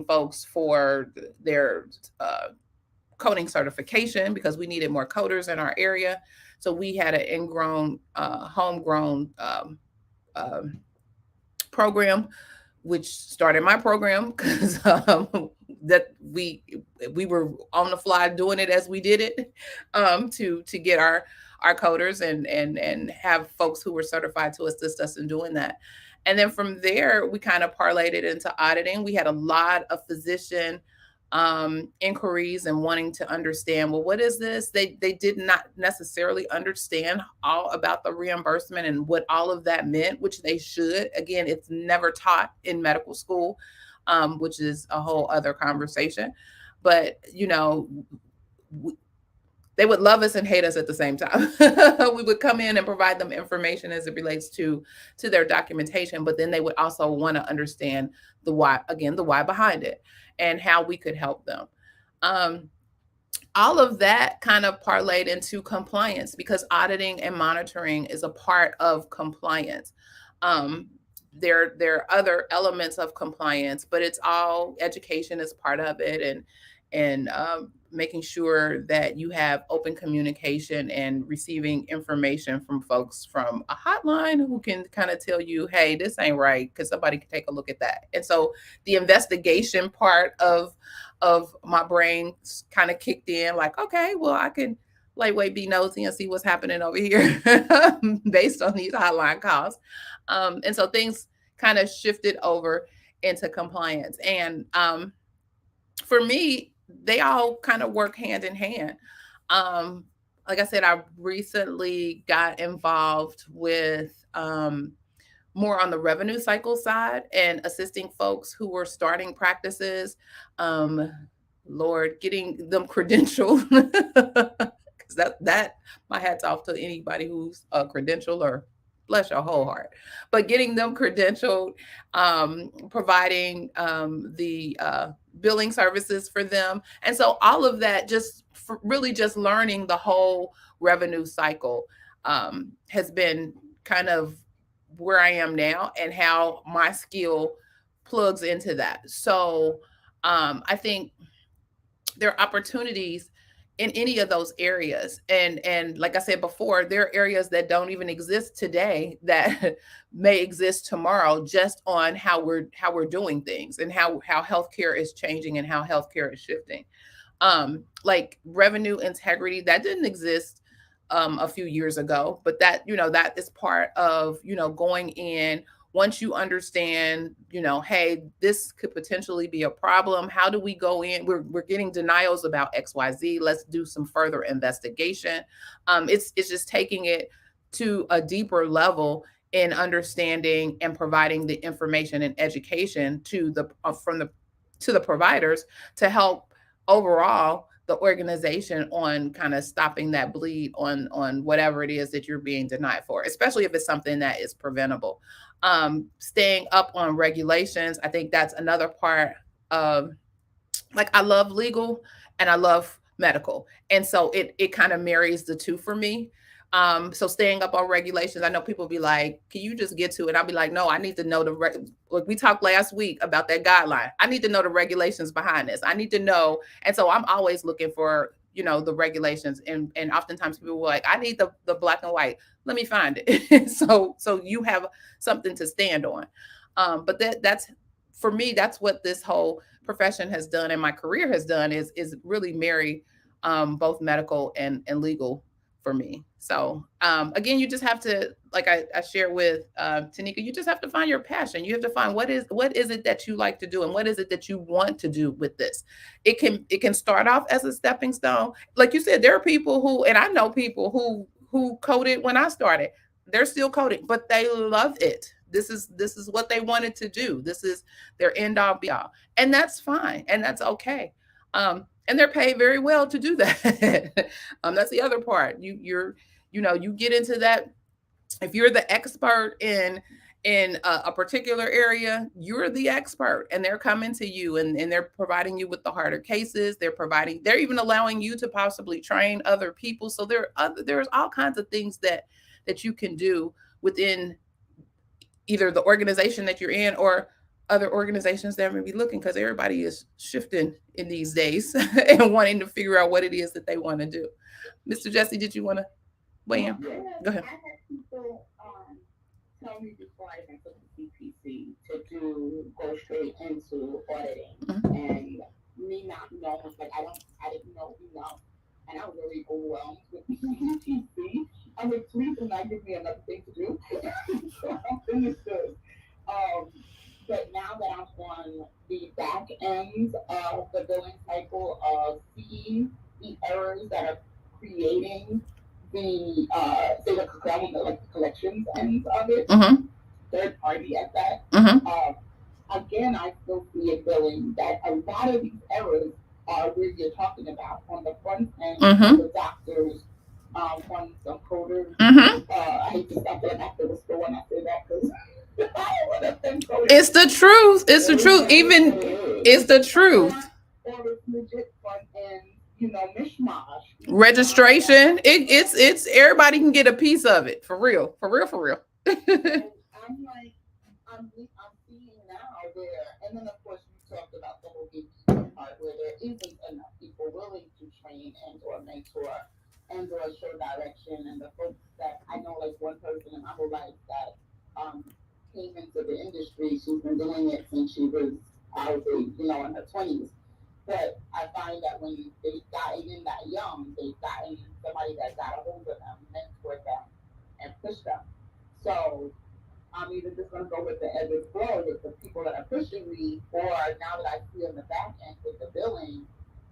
folks for their coding certification because we needed more coders in our area. So we had an ingrown, homegrown um, program, which started my program because that we were on the fly doing it as we did it, to get our coders and have folks who were certified to assist us in doing that. And then from there, we kind of parlayed it into auditing. We had a lot of physician inquiries and wanting to understand, well, what is this? They did not necessarily understand all about the reimbursement and what all of that meant, which they should. Again, it's never taught in medical school, which is a whole other conversation. But they would love us and hate us at the same time. We would come in and provide them information as it relates to their documentation, but then they would also want to understand the why, again, the why behind it and how we could help them. Um, all of that kind of parlayed into compliance, because auditing and monitoring is a part of compliance. Um, there are other elements of compliance, but it's all education is part of it, and making sure that you have open communication and receiving information from folks from a hotline who can kind of tell you, hey, this ain't right, because somebody can take a look at that. And so the investigation part of my brain kind of kicked in, like, okay, well, I can lightweight be nosy and see what's happening over here based on these hotline calls. And so things kind of shifted over into compliance. And for me, they all kind of work hand in hand. Um, like I said, I recently got involved with more on the revenue cycle side and assisting folks who were starting practices. Um, Lord, getting them credentialed. Because that my hat's off to anybody who's a credential, or bless your whole heart. But getting them credentialed, providing the billing services for them. And so all of that, just really just learning the whole revenue cycle, has been kind of where I am now and how my skill plugs into that. So I think there are opportunities in any of those areas. And like I said before, there are areas that don't even exist today that may exist tomorrow, just on how we're doing things, and how healthcare is changing and how healthcare is shifting. Like revenue integrity, that didn't exist a few years ago, but that is part of going in. Once you understand, hey, this could potentially be a problem, how do we go in? We're getting denials about XYZ, let's do some further investigation. It's just taking it to a deeper level in understanding and providing the information and education to the from the to the providers, to help overall the organization on kind of stopping that bleed on whatever it is that you're being denied for, especially if it's something that is preventable. Staying up on regulations, I think that's another part of, like, I love legal and I love medical. And so it kind of marries the two for me. So staying up on regulations, I know people be like, can you just get to it? I'll be like, no, I need to know like we talked last week about that guideline. I need to know the regulations behind this. I need to know. And so I'm always looking for, the regulations. And oftentimes people will like, I need the black and white. Let me find it. So you have something to stand on. But that's, for me, that's what this whole profession has done and my career has done, is really marry both medical and legal for me. So again, you just have to, like I shared with Tanika, you just have to find your passion. You have to find what is it that you like to do, and what is it that you want to do with this. It can start off as a stepping stone. Like you said, there are people who, and I know people who coded when I started. They're still coding, but they love it. This is what they wanted to do. This is their end all be all, and that's fine, and that's okay. And they're paid very well to do that. That's the other part. You get into that. If you're the expert in a particular area, you're the expert, and they're coming to you, and they're providing you with the harder cases. They're even allowing you to possibly train other people. So there's all kinds of things that you can do within either the organization that you're in, or other organizations that may be looking, because everybody is shifting in these days and wanting to figure out what it is that they want to do. Mr. Jesse, did you want to weigh in? Go ahead. I had people tell me before I even took the CPC to go straight into auditing, and me not knowing, like I didn't know enough, and I was really overwhelmed with the CPC. I'm like, please do not give me another thing to do. So I'm finished this. But now that I'm on the back end of the billing cycle of seeing the errors that are creating the say the collections end of it, third party at that. Again, I still see it billing that a lot of these errors are where you're talking about on the front end, the doctors, on some coders. I hate to stop that after the store when I say that, because it's the truth. It's the truth. Even it's the truth. Or it's legit front end, mishmash. Registration. It's everybody can get a piece of it. For real. I'm like, I'm seeing now where, and then of course you talked about the whole gatekeeper part, where there isn't enough people willing to train and or mentor and or show direction. And the folks that I know, like one person in my whole life that came into the industry, she's been doing it since she was, I would say, in her 20s. But I find that when they've gotten in that young, they've gotten somebody that got a hold of them, mentored them, and pushed them. So I'm either just going to go with the ebb and flow with the people that are pushing me, or now that I see on the back end with the billing,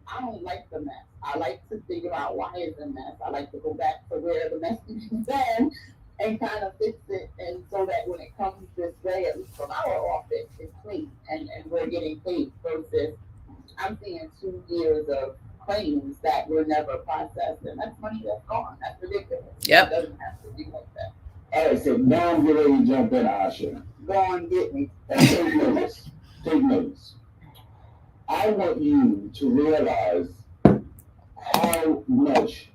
I don't like the mess. I like to figure out why it's a mess. I like to go back to where the mess began and kind of fix it, and so that when it comes this way, at least from our office, it's clean and we're getting paid, versus I'm seeing 2 years of claims that were never processed, and that's money that's gone. That's ridiculous. Yep. It doesn't have to be like that. All right, so now I'm getting ready to jump in, Asha. Go on, get me. And take notes. Take notes. I want you to realize how much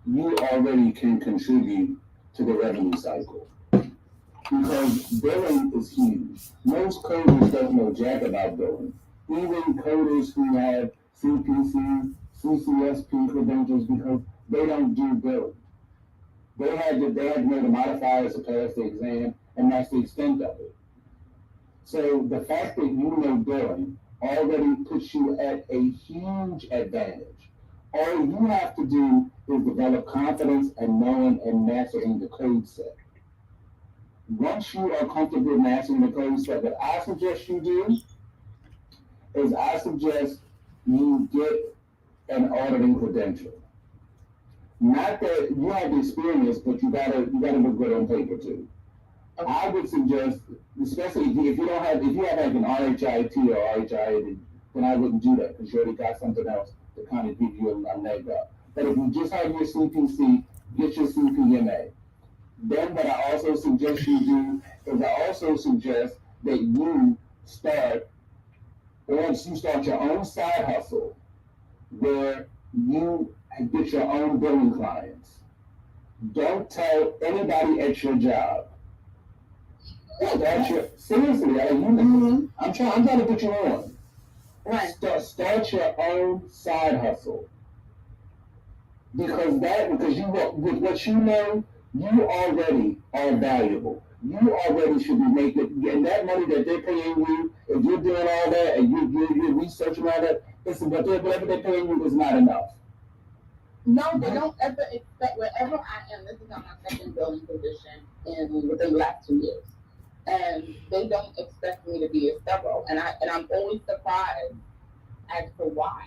you already can contribute to the revenue cycle. Because billing is huge. Most coders don't know jack about billing. Even coders who have CPC CCSP credentials because they don't do billing. They had to know the modifiers to pass the exam, and that's the extent of it. So the fact that you know billing already puts you at a huge advantage. All you have to do is develop confidence and knowing and mastering the code set. Once you are comfortable mastering the code set, what I suggest you do is I suggest you get an auditing credential. Not that you have the experience, but you gotta look good on paper too. I would suggest, especially if you don't have, if you have like an RHIT or RHIA, then I wouldn't do that because you already got something else to kind of give you a leg up. But if you just have your CPC, get your CPMA. Then what I also suggest you do is I also suggest that you start, once you start your own side hustle where you get your own billing clients. Don't tell anybody at your job. Seriously, I'm trying to put you on. Right. Start your own side hustle. Because you with what you know, you already are valuable. You already should be making, and that money that they're paying you, if you're doing all that and you're researching all that, listen, whatever they're paying you is not enough. No, they don't ever expect, wherever I am, this is not my second billing position within the last 2 years. And they don't expect me to be a thorough. And I'm always surprised as to why.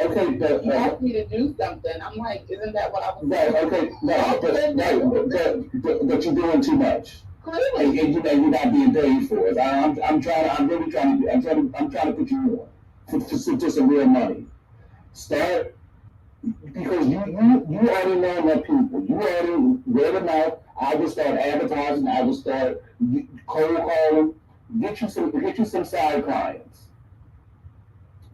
Okay, you asked me to do something. I'm like, isn't that what I was right, doing? okay, but you're doing too much. Clearly. And you're not being paid for it. I'm really trying to put you on for some real money. Start, because you already know enough people. You already word of mouth. I would start advertising. I would start cold calling. Get you some side clients.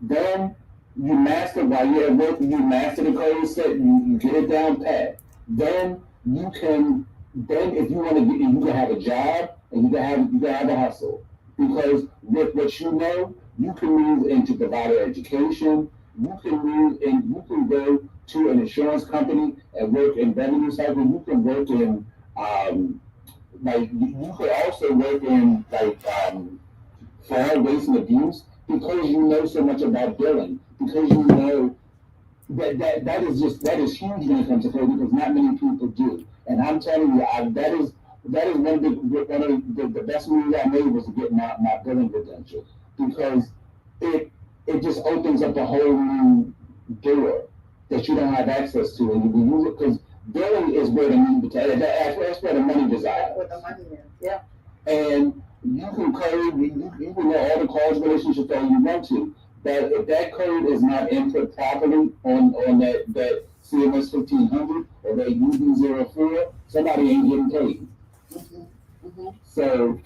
Then you master, while you're at work, you master the code set. You get it down pat. Then you can. Then if you want to get, you can have a job and you can have a hustle, because with what you know, you can move into provider education. You can move and you can go to an insurance company and work in revenue cycle. You can work in like you could also work in fraud, waste, and abuse, because you know so much about billing. Because you know that is huge when it comes to coding, because not many people do. And I'm telling you, that is one of the best moves I made, was to get my billing credentials, because it it just opens up a whole new door that you don't have access to, and you can use it, because billing is where the money, that's where the money resides. That's where the money is. Yeah. And you can code, you can know all the cause relationships all you want to, but if that code is not input properly on that CMS 1500 or that UB04, somebody ain't getting paid. Mm-hmm. Mm-hmm. So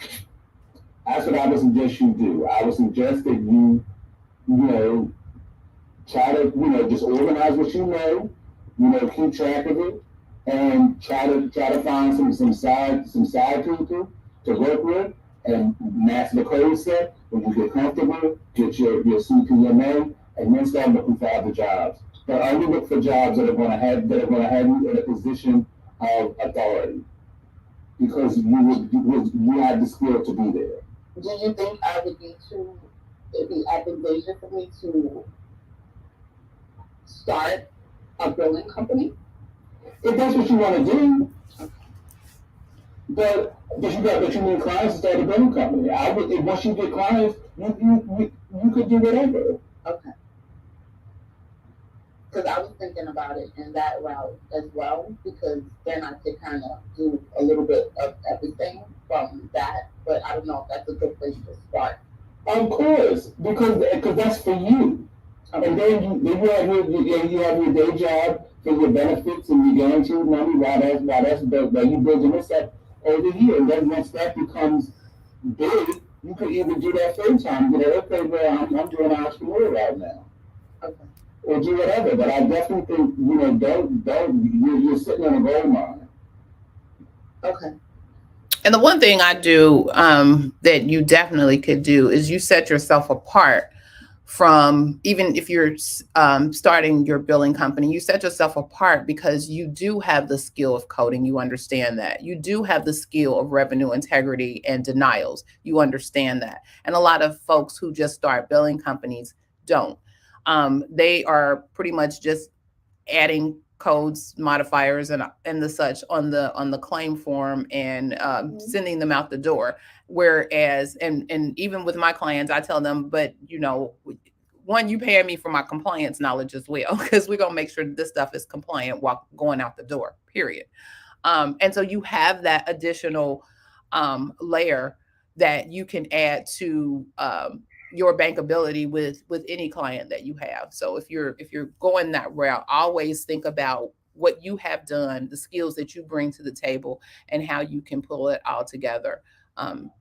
that's what I would suggest you do. I would suggest that you know, try to, just organize what you know, keep track of it, and try to find some side people to work with, and master the code set. When you get comfortable, get your CPMA, and then start looking for other jobs. But only look for jobs that are going to have you in a position of authority, because you have the skill to be there. Do you think it'd be advantageous for me to start a billing company? If that's what you want to do, but you need clients to start a billing company. Once you get clients, you could do whatever. Okay. Because I was thinking about it in that route as well, because then I could kind of do a little bit of everything from that. But I don't know if that's a good place to start. Of course, because that's for you. Okay. And then you have your day job for your benefits and your guaranteed money, while you building this up over here. And then once that becomes big, you could even do that full time. Okay, well, I'm doing an entrepreneur right now. Okay. Or do whatever. But I definitely think, you're sitting on a gold mine. Okay. And the one thing I do that you definitely could do is you set yourself apart from, even if you're starting your billing company, you set yourself apart because you do have the skill of coding. You understand that. You do have the skill of revenue integrity and denials. You understand that. And a lot of folks who just start billing companies don't. They are pretty much just adding codes, modifiers, and the such on the claim form, and sending them out the door. Whereas, and even with my clients, I tell them, but one, you paying me for my compliance knowledge as well, because we're gonna make sure that this stuff is compliant while going out the door. Period. And so you have that additional layer that you can add to your bankability with any client that you have. So if you're going that route, always think about what you have done, the skills that you bring to the table, and how you can pull it all together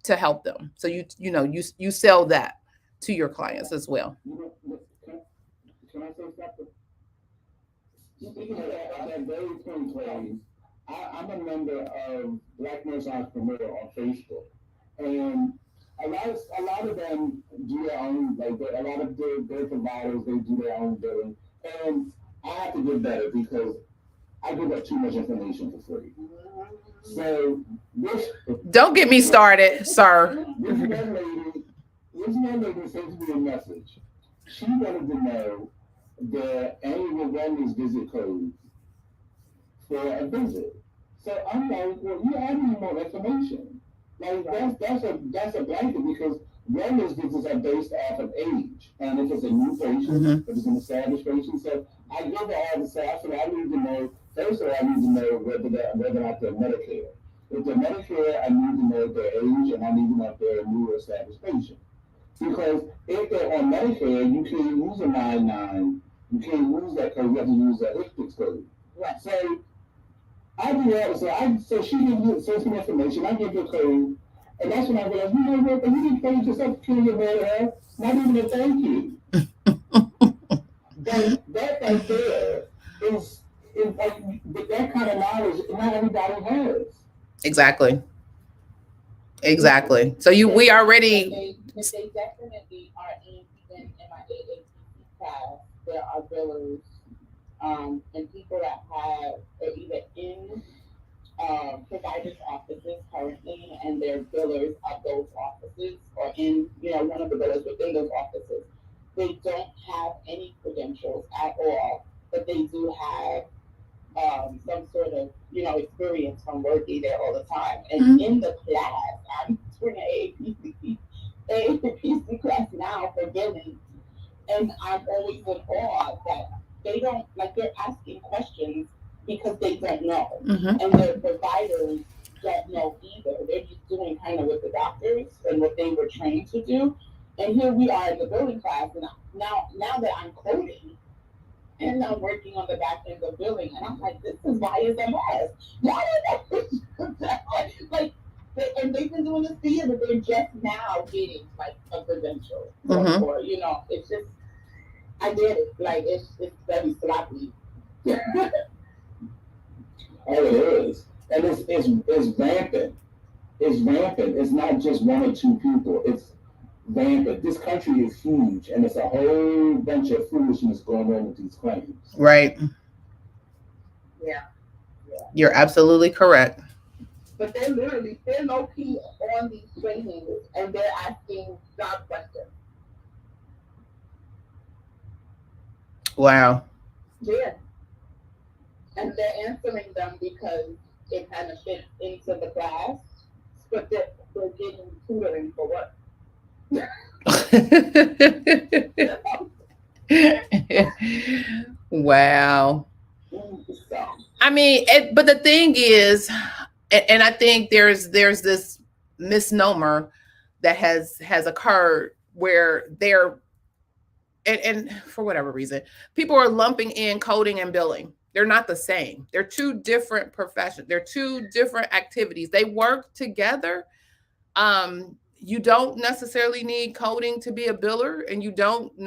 to help them. So you sell that to your clients as well. Can I say something? Speaking of that very point, ladies, I'm a member of Black Nurse Entrepreneur on Facebook, and a lot of them do their own, like a lot of their providers, they do their own billing, and I have to get better because I give up too much information for free. So this Don't get me started, sir. This young lady sent me a message. She wanted to know the annual wellness visit code for a visit. So I'm like, well, you add me more information. Like that's a blanket because wellness visits are based off of age, and if it's a new patient, if it's an established patient, so I give her all the stuff. So I need to know. First of all, I need to know whether or not they're Medicare. If they're Medicare, I need to know their age, and I need to know if they're a new or established patient. Because if they're on Medicare, you can't use a 99. You can't use that code. You have to use that HICPIX code. Right. So I do that. So she sends me information. I give the code, and that's when I realized, you know what? You didn't pay yourself to kill your bad hair. Not even a thank you. That right there is like that kind of knowledge. Not everybody has. Exactly. So we already. They definitely are even in my AAPC class. There are billers and people that are either in providers' offices currently, and they're billers of those offices, or in one of the billers within those offices. They don't have any credentials at all, but they do have some sort of experience from working there all the time. And in the class, I'm doing an AAPC class now for billing, and I'm always in awe that they don't, like, they're asking questions because they don't know, and their providers don't know either. They're just doing kind of what the doctors and what they were trained to do. And here we are in the billing class, and now that I'm coding and I'm working on the back end of billing, and I'm like, this is why it's a mess. Why is that? Like, and they've been doing this for years, but they're just now getting like a credential, or it's just, I get it. Like, it's very sloppy. Oh, it is, and it's rampant. It's rampant. It's not just one or two people. It's rampant. This country is huge, and it's a whole bunch of foolishness going on with these claims. Right. Yeah. You're absolutely correct. But they're low key on these trainings, and they're asking job questions. Wow. Yeah. And they're answering them because it kind of fits into the class, but they're getting tutoring for what? Wow. I mean, but the thing is, and I think there's this misnomer that has occurred where they're, and for whatever reason, people are lumping in coding and billing. They're not the same. They're two different professions. They're two different activities. They work together. You don't necessarily need coding to be a biller, and you don't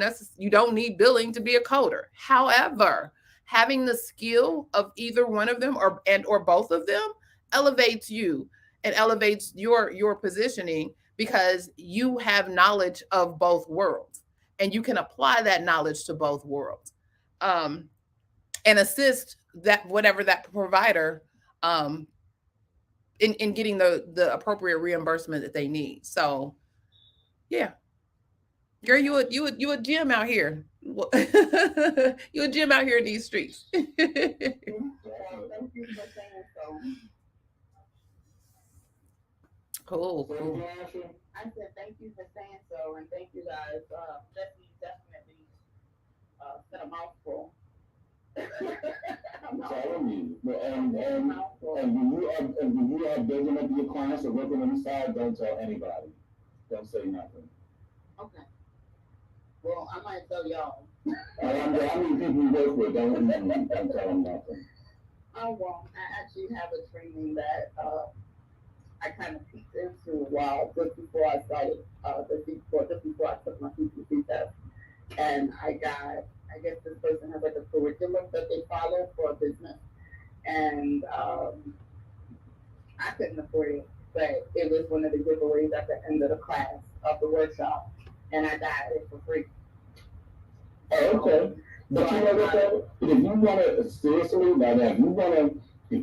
need billing to be a coder. However, having the skill of either one of them or both of them elevates you and elevates your positioning, because you have knowledge of both worlds. and you can apply that knowledge to both worlds, um, and assist that whatever that provider, um, in getting the appropriate reimbursement that they need. So yeah, girl, you a gym out here. You a gym out here in these streets. Well, thank you for saying so. Cool, cool. I said thank you for saying so, and thank you guys. Definitely said a mouthful. Telling you. And when you are building up your clients or working on the side, don't tell anybody. Don't say nothing. Okay. Well, I might tell y'all. I mean, people you work with, don't tell them nothing. I won't. I actually have a training that I kind of peeked into while just before I started, just before I took my CPC test, and I guess this person has like a curriculum that they follow for a business, and I couldn't afford it, but it was one of the giveaways at the end of the class of the workshop, and I got it for free. Oh, okay. But you know what though? If you want to seriously, like if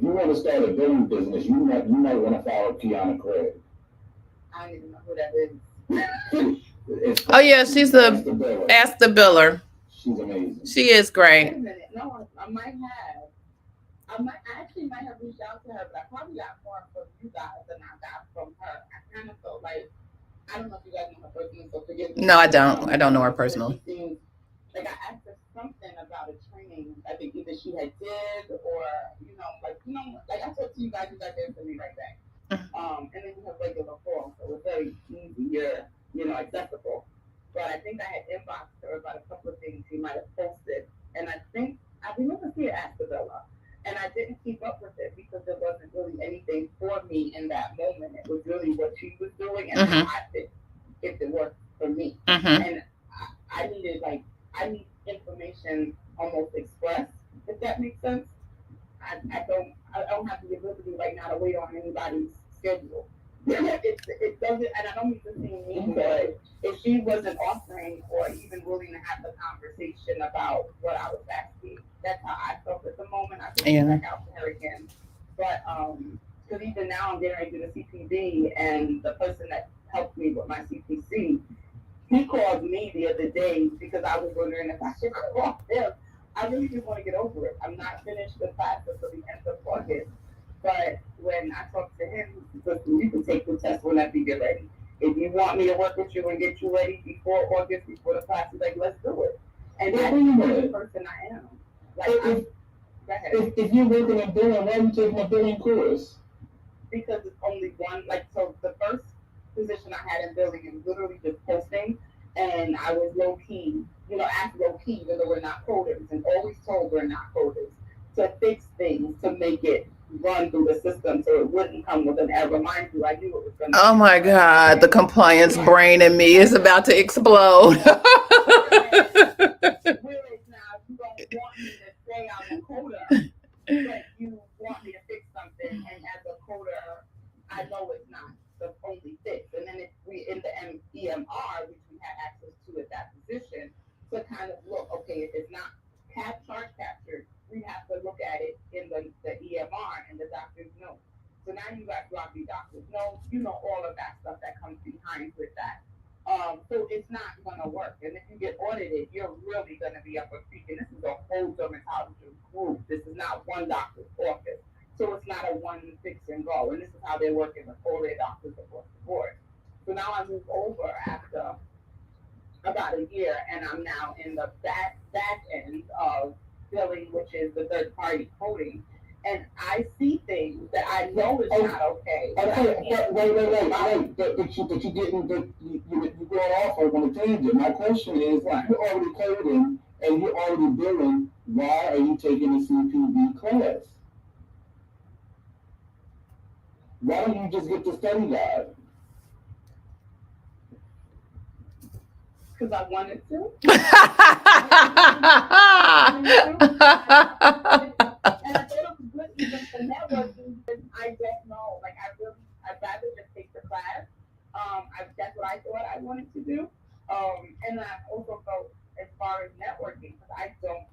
you want to start a billing business, you might want to follow Kiana Craig. I don't even know who that is. Oh yeah, she's the Ask the Biller. She's amazing. She is great. Wait a minute, no, I actually might have reached out to her, but I probably got more from you guys than I got from her. I kind of felt like, I don't know if you guys know her personally, so forgive me. No, I don't. I don't know her personally. Like I asked her something about a training. I think either she had did or like I said to you guys answered me right back. And then you have regular form, so it's very easier, accessible. But I think I had inboxed her about a couple of things she might have posted, and I think I remember seeing Astabella, and I didn't keep up with it because there wasn't really anything for me in that moment. It was really what she was doing and how I fit if it worked for me. And I need information almost expressed, if that makes sense. I don't have the ability right now to wait on anybody's schedule. It doesn't, and I don't mean to seem mean, but if she wasn't offering or even willing to have the conversation about what I was asking, that's how I felt at the moment. I can back out to her again. But because even now I'm getting ready to do the CPD, and the person that helped me with my CPC, he called me the other day because I was wondering if I should call him. I really just want to get over it. I'm not finished the class until the end of August. But when I talked to him, he said, you can take the test whenever you get ready. If you want me to work with you and get you ready before August, before the class, he's like, let's do it. And that's the person I am. Like, if you're working in billing, why are you taking a billing course? Because it's only one. Like, so the first position I had in billing is literally just posting, and I was low key, asked low key, even though we're not coders, and always told we're not coders, to fix things to make it run through the system so it wouldn't come with an error. Mind you, I knew it was going to. Oh my God, the compliance brain in me is about to explode. Whereas now, you don't want me to say I'm a coder, but you want me to fix something, and as a coder, I know it's not the only fix. And then if we in the EMR, which we had access to at that position, to kind of look, okay, if it's not charge captured, we have to look at it in the EMR and the doctor's notes. So now you got sloppy doctor's notes, all of that stuff that comes behind with that. So it's not going to work. And if you get audited, you're really going to be up a creek. And this is a whole dermatologist group. This is not one doctor's office. So it's not a one fix and go. And this is how they're working with all their doctors across the board. So now I moved over after about a year, and I'm now in the back end of billing, which is the third party coding. And I see things that I know is not okay. Wait. But you're going off on a tangent. My question is, if you're already coding and you're already billing, why are you taking a CPD class? Why don't you just get the study guide? Because I wanted to. And I thought it was good even for networking, because I don't know. Like, I'd rather just take the class. That's what I thought I wanted to do. And I also felt as far as networking, because I don't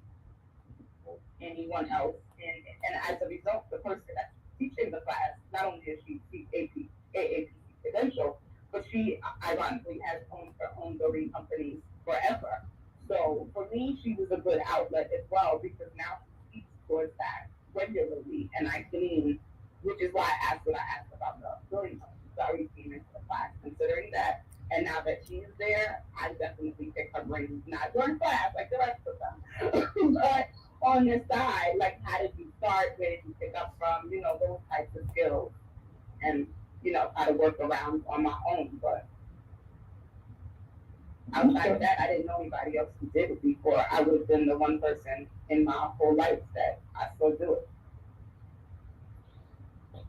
know anyone else, and as a result, the person that's teaching the class, not only is she AAPC credential, but she ironically has owned her own building companies forever. So for me, she was a good outlet as well because now she speaks towards that regularly, and I glean, which is why I asked what I asked about the building companies. So I already came into the class considering that, and now that she's there, I definitely pick her brain, not during class like the rest of them, but on the side, like how did you start, where did you pick up from, those types of skills, and how to work around on my own. But outside of that, I didn't know anybody else who did it before. I would have been the one person in my whole life that I still do it.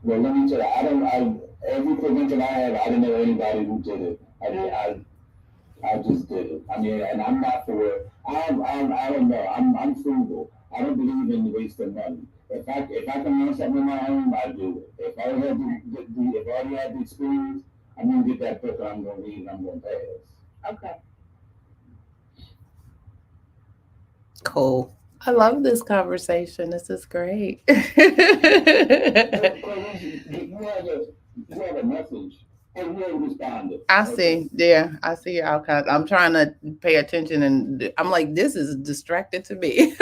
Well, let me tell you, every prevention I had, I didn't know anybody who did it. I just did it. I mean, and I'm not for it. I don't know. I'm frugal. I don't believe in wasting money. If I can learn something on my own, I do it. If I already if I already had the experience, I'm gonna get that book. I'm gonna read and I'm gonna pass. Okay. Cool. I love this conversation. This is great. You have a message and you responded. I see. Yeah, I see your outcomes. I'm trying to pay attention, and I'm like, this is distracted to me.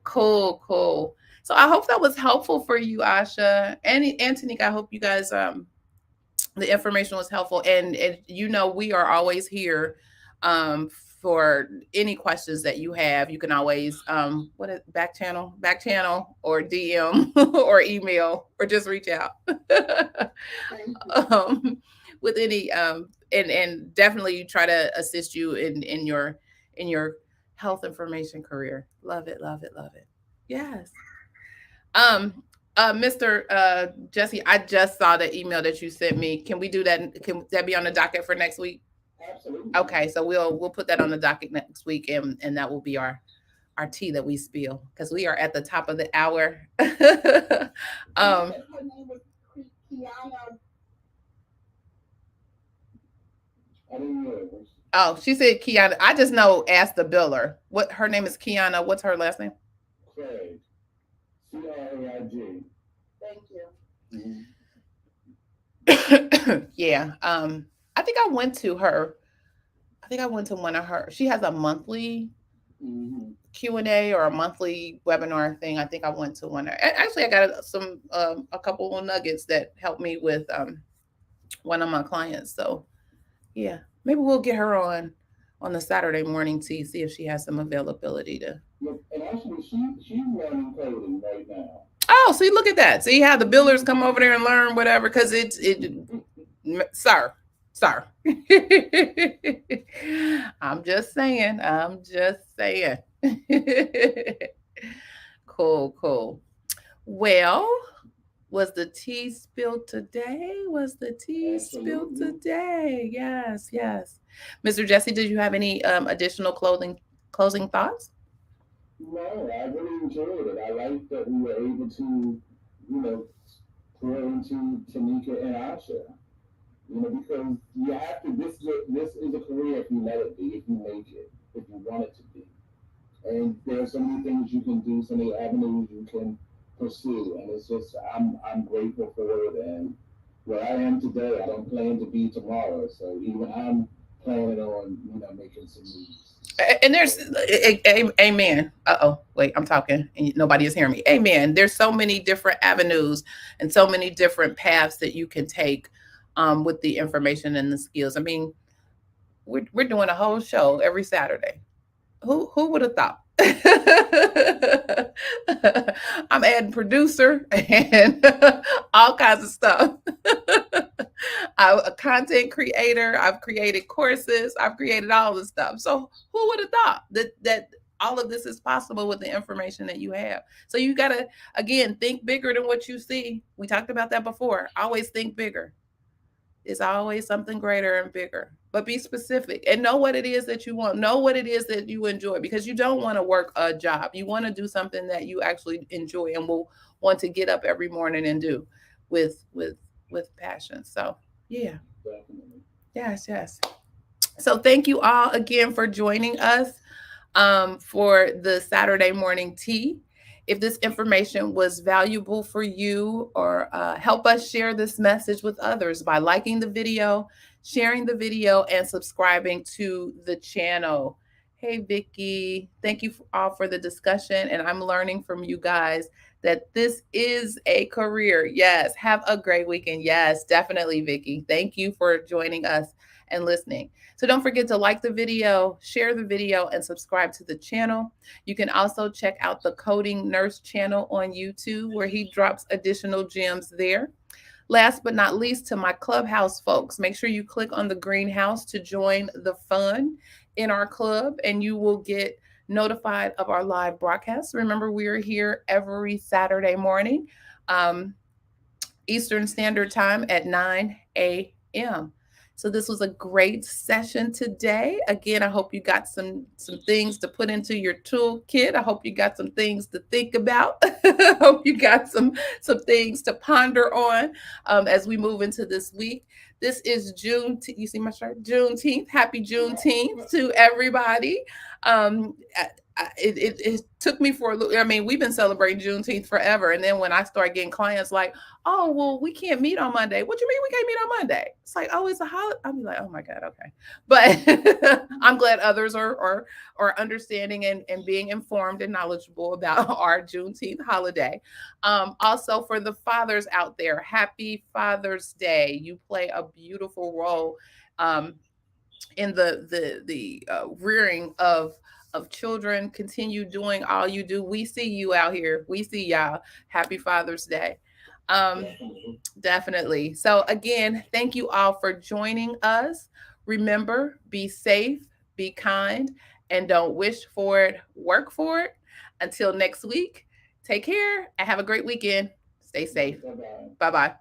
Cool, cool. So I hope that was helpful for you, Asha and Antonique. I hope you guys the information was helpful, and we are always here um for any questions that you have. You can always back channel or DM or email or just reach out um with any and definitely try to assist you in your health information career. Love it, love it, love it. Yes. um Mr. Jesse, I just saw the email that you sent me. Can we do that? Can that be on the docket for next week? Absolutely. Okay, so we'll put that on the docket next week, and that will be our tea that we spill, because we are at the top of the hour. Her name was Kiana. I didn't know. Oh, she said Kiana. I just know ask the biller. What her name is Kiana. What's her last name? Craig. CRAIG. Thank you. Yeah. I think I went to her. I think I went to one of her. She has a monthly Q&A or a monthly webinar thing. I think I went to one. Actually, I got a couple of nuggets that helped me with one of my clients. So yeah, maybe we'll get her on the Saturday morning tea, see if she has some availability to. Look, and actually, she's learning coding right now. Oh, see, look at that. See how the billers come over there and learn whatever, because sir. I'm just saying. I'm just saying. Cool, cool. Well, was the tea spilled today? Was the tea spilled today? Yes, yes. Mr. Jesse, did you have any additional closing thoughts? No, I really enjoyed it. I like that we were able to, pour into Tanika and Asha. Because you have to. This is a career if you let it be, if you make it, if you want it to be. And there are so many things you can do, so many avenues you can pursue, and it's just I'm grateful for it. And where I am today, I don't plan to be tomorrow. So even I'm planning on making some moves. And there's amen. Wait, I'm talking and nobody is hearing me. Amen. There's so many different avenues and so many different paths that you can take with the information and the skills. I mean, we're doing a whole show every Saturday. Who would have thought? I'm adding producer and all kinds of stuff. I'm a content creator. I've created courses. I've created all this stuff. So who would have thought that all of this is possible with the information that you have? So you gotta, again, think bigger than what you see. We talked about that before. Always think bigger. It's always something greater and bigger. But be specific and know what it is that you want. Know what it is that you enjoy, because you don't want to work a job. You want to do something that you actually enjoy and will want to get up every morning and do with passion. So yeah. Definitely. Yes, yes. So thank you all again for joining us for the Saturday morning tea. If this information was valuable for you, or help us share this message with others by liking the video, sharing the video, and subscribing to the channel. Hey, Vicky, thank you all for the discussion. And I'm learning from you guys that this is a career. Yes. Have a great weekend. Yes, definitely, Vicky. Thank you for joining us and listening. So don't forget to like the video, share the video, and subscribe to the channel. You can also check out the Coding Nurse channel on YouTube, where he drops additional gems there. Last but not least, to my Clubhouse folks, make sure you click on the greenhouse to join the fun in our club, and you will get notified of our live broadcasts. Remember, we are here every Saturday morning, um, Eastern Standard Time at 9 a.m. So this was a great session today. Again, I hope you got some things to put into your toolkit. I hope you got some things to think about. I hope you got some things to ponder on as we move into this week. This is June. You see my shirt? Juneteenth. Happy Juneteenth to everybody. Um, it took me for a little. I mean, we've been celebrating Juneteenth forever, and then when I start getting clients like, oh, well, we can't meet on Monday. What do you mean we can't meet on Monday? It's like, oh, it's a holiday. I'll be like, oh my God, okay. But I'm glad others are understanding and being informed and knowledgeable about our Juneteenth holiday. Also, for the fathers out there, happy Father's Day. You play a beautiful role in the rearing of children. Continue doing all you do. We see you out here. We see y'all. Happy Father's Day. Um, Definitely. So, again, thank you all for joining us. Remember, be safe, be kind, and don't wish for it, work for it. Until next week, take care and have a great weekend. Stay safe. Bye bye.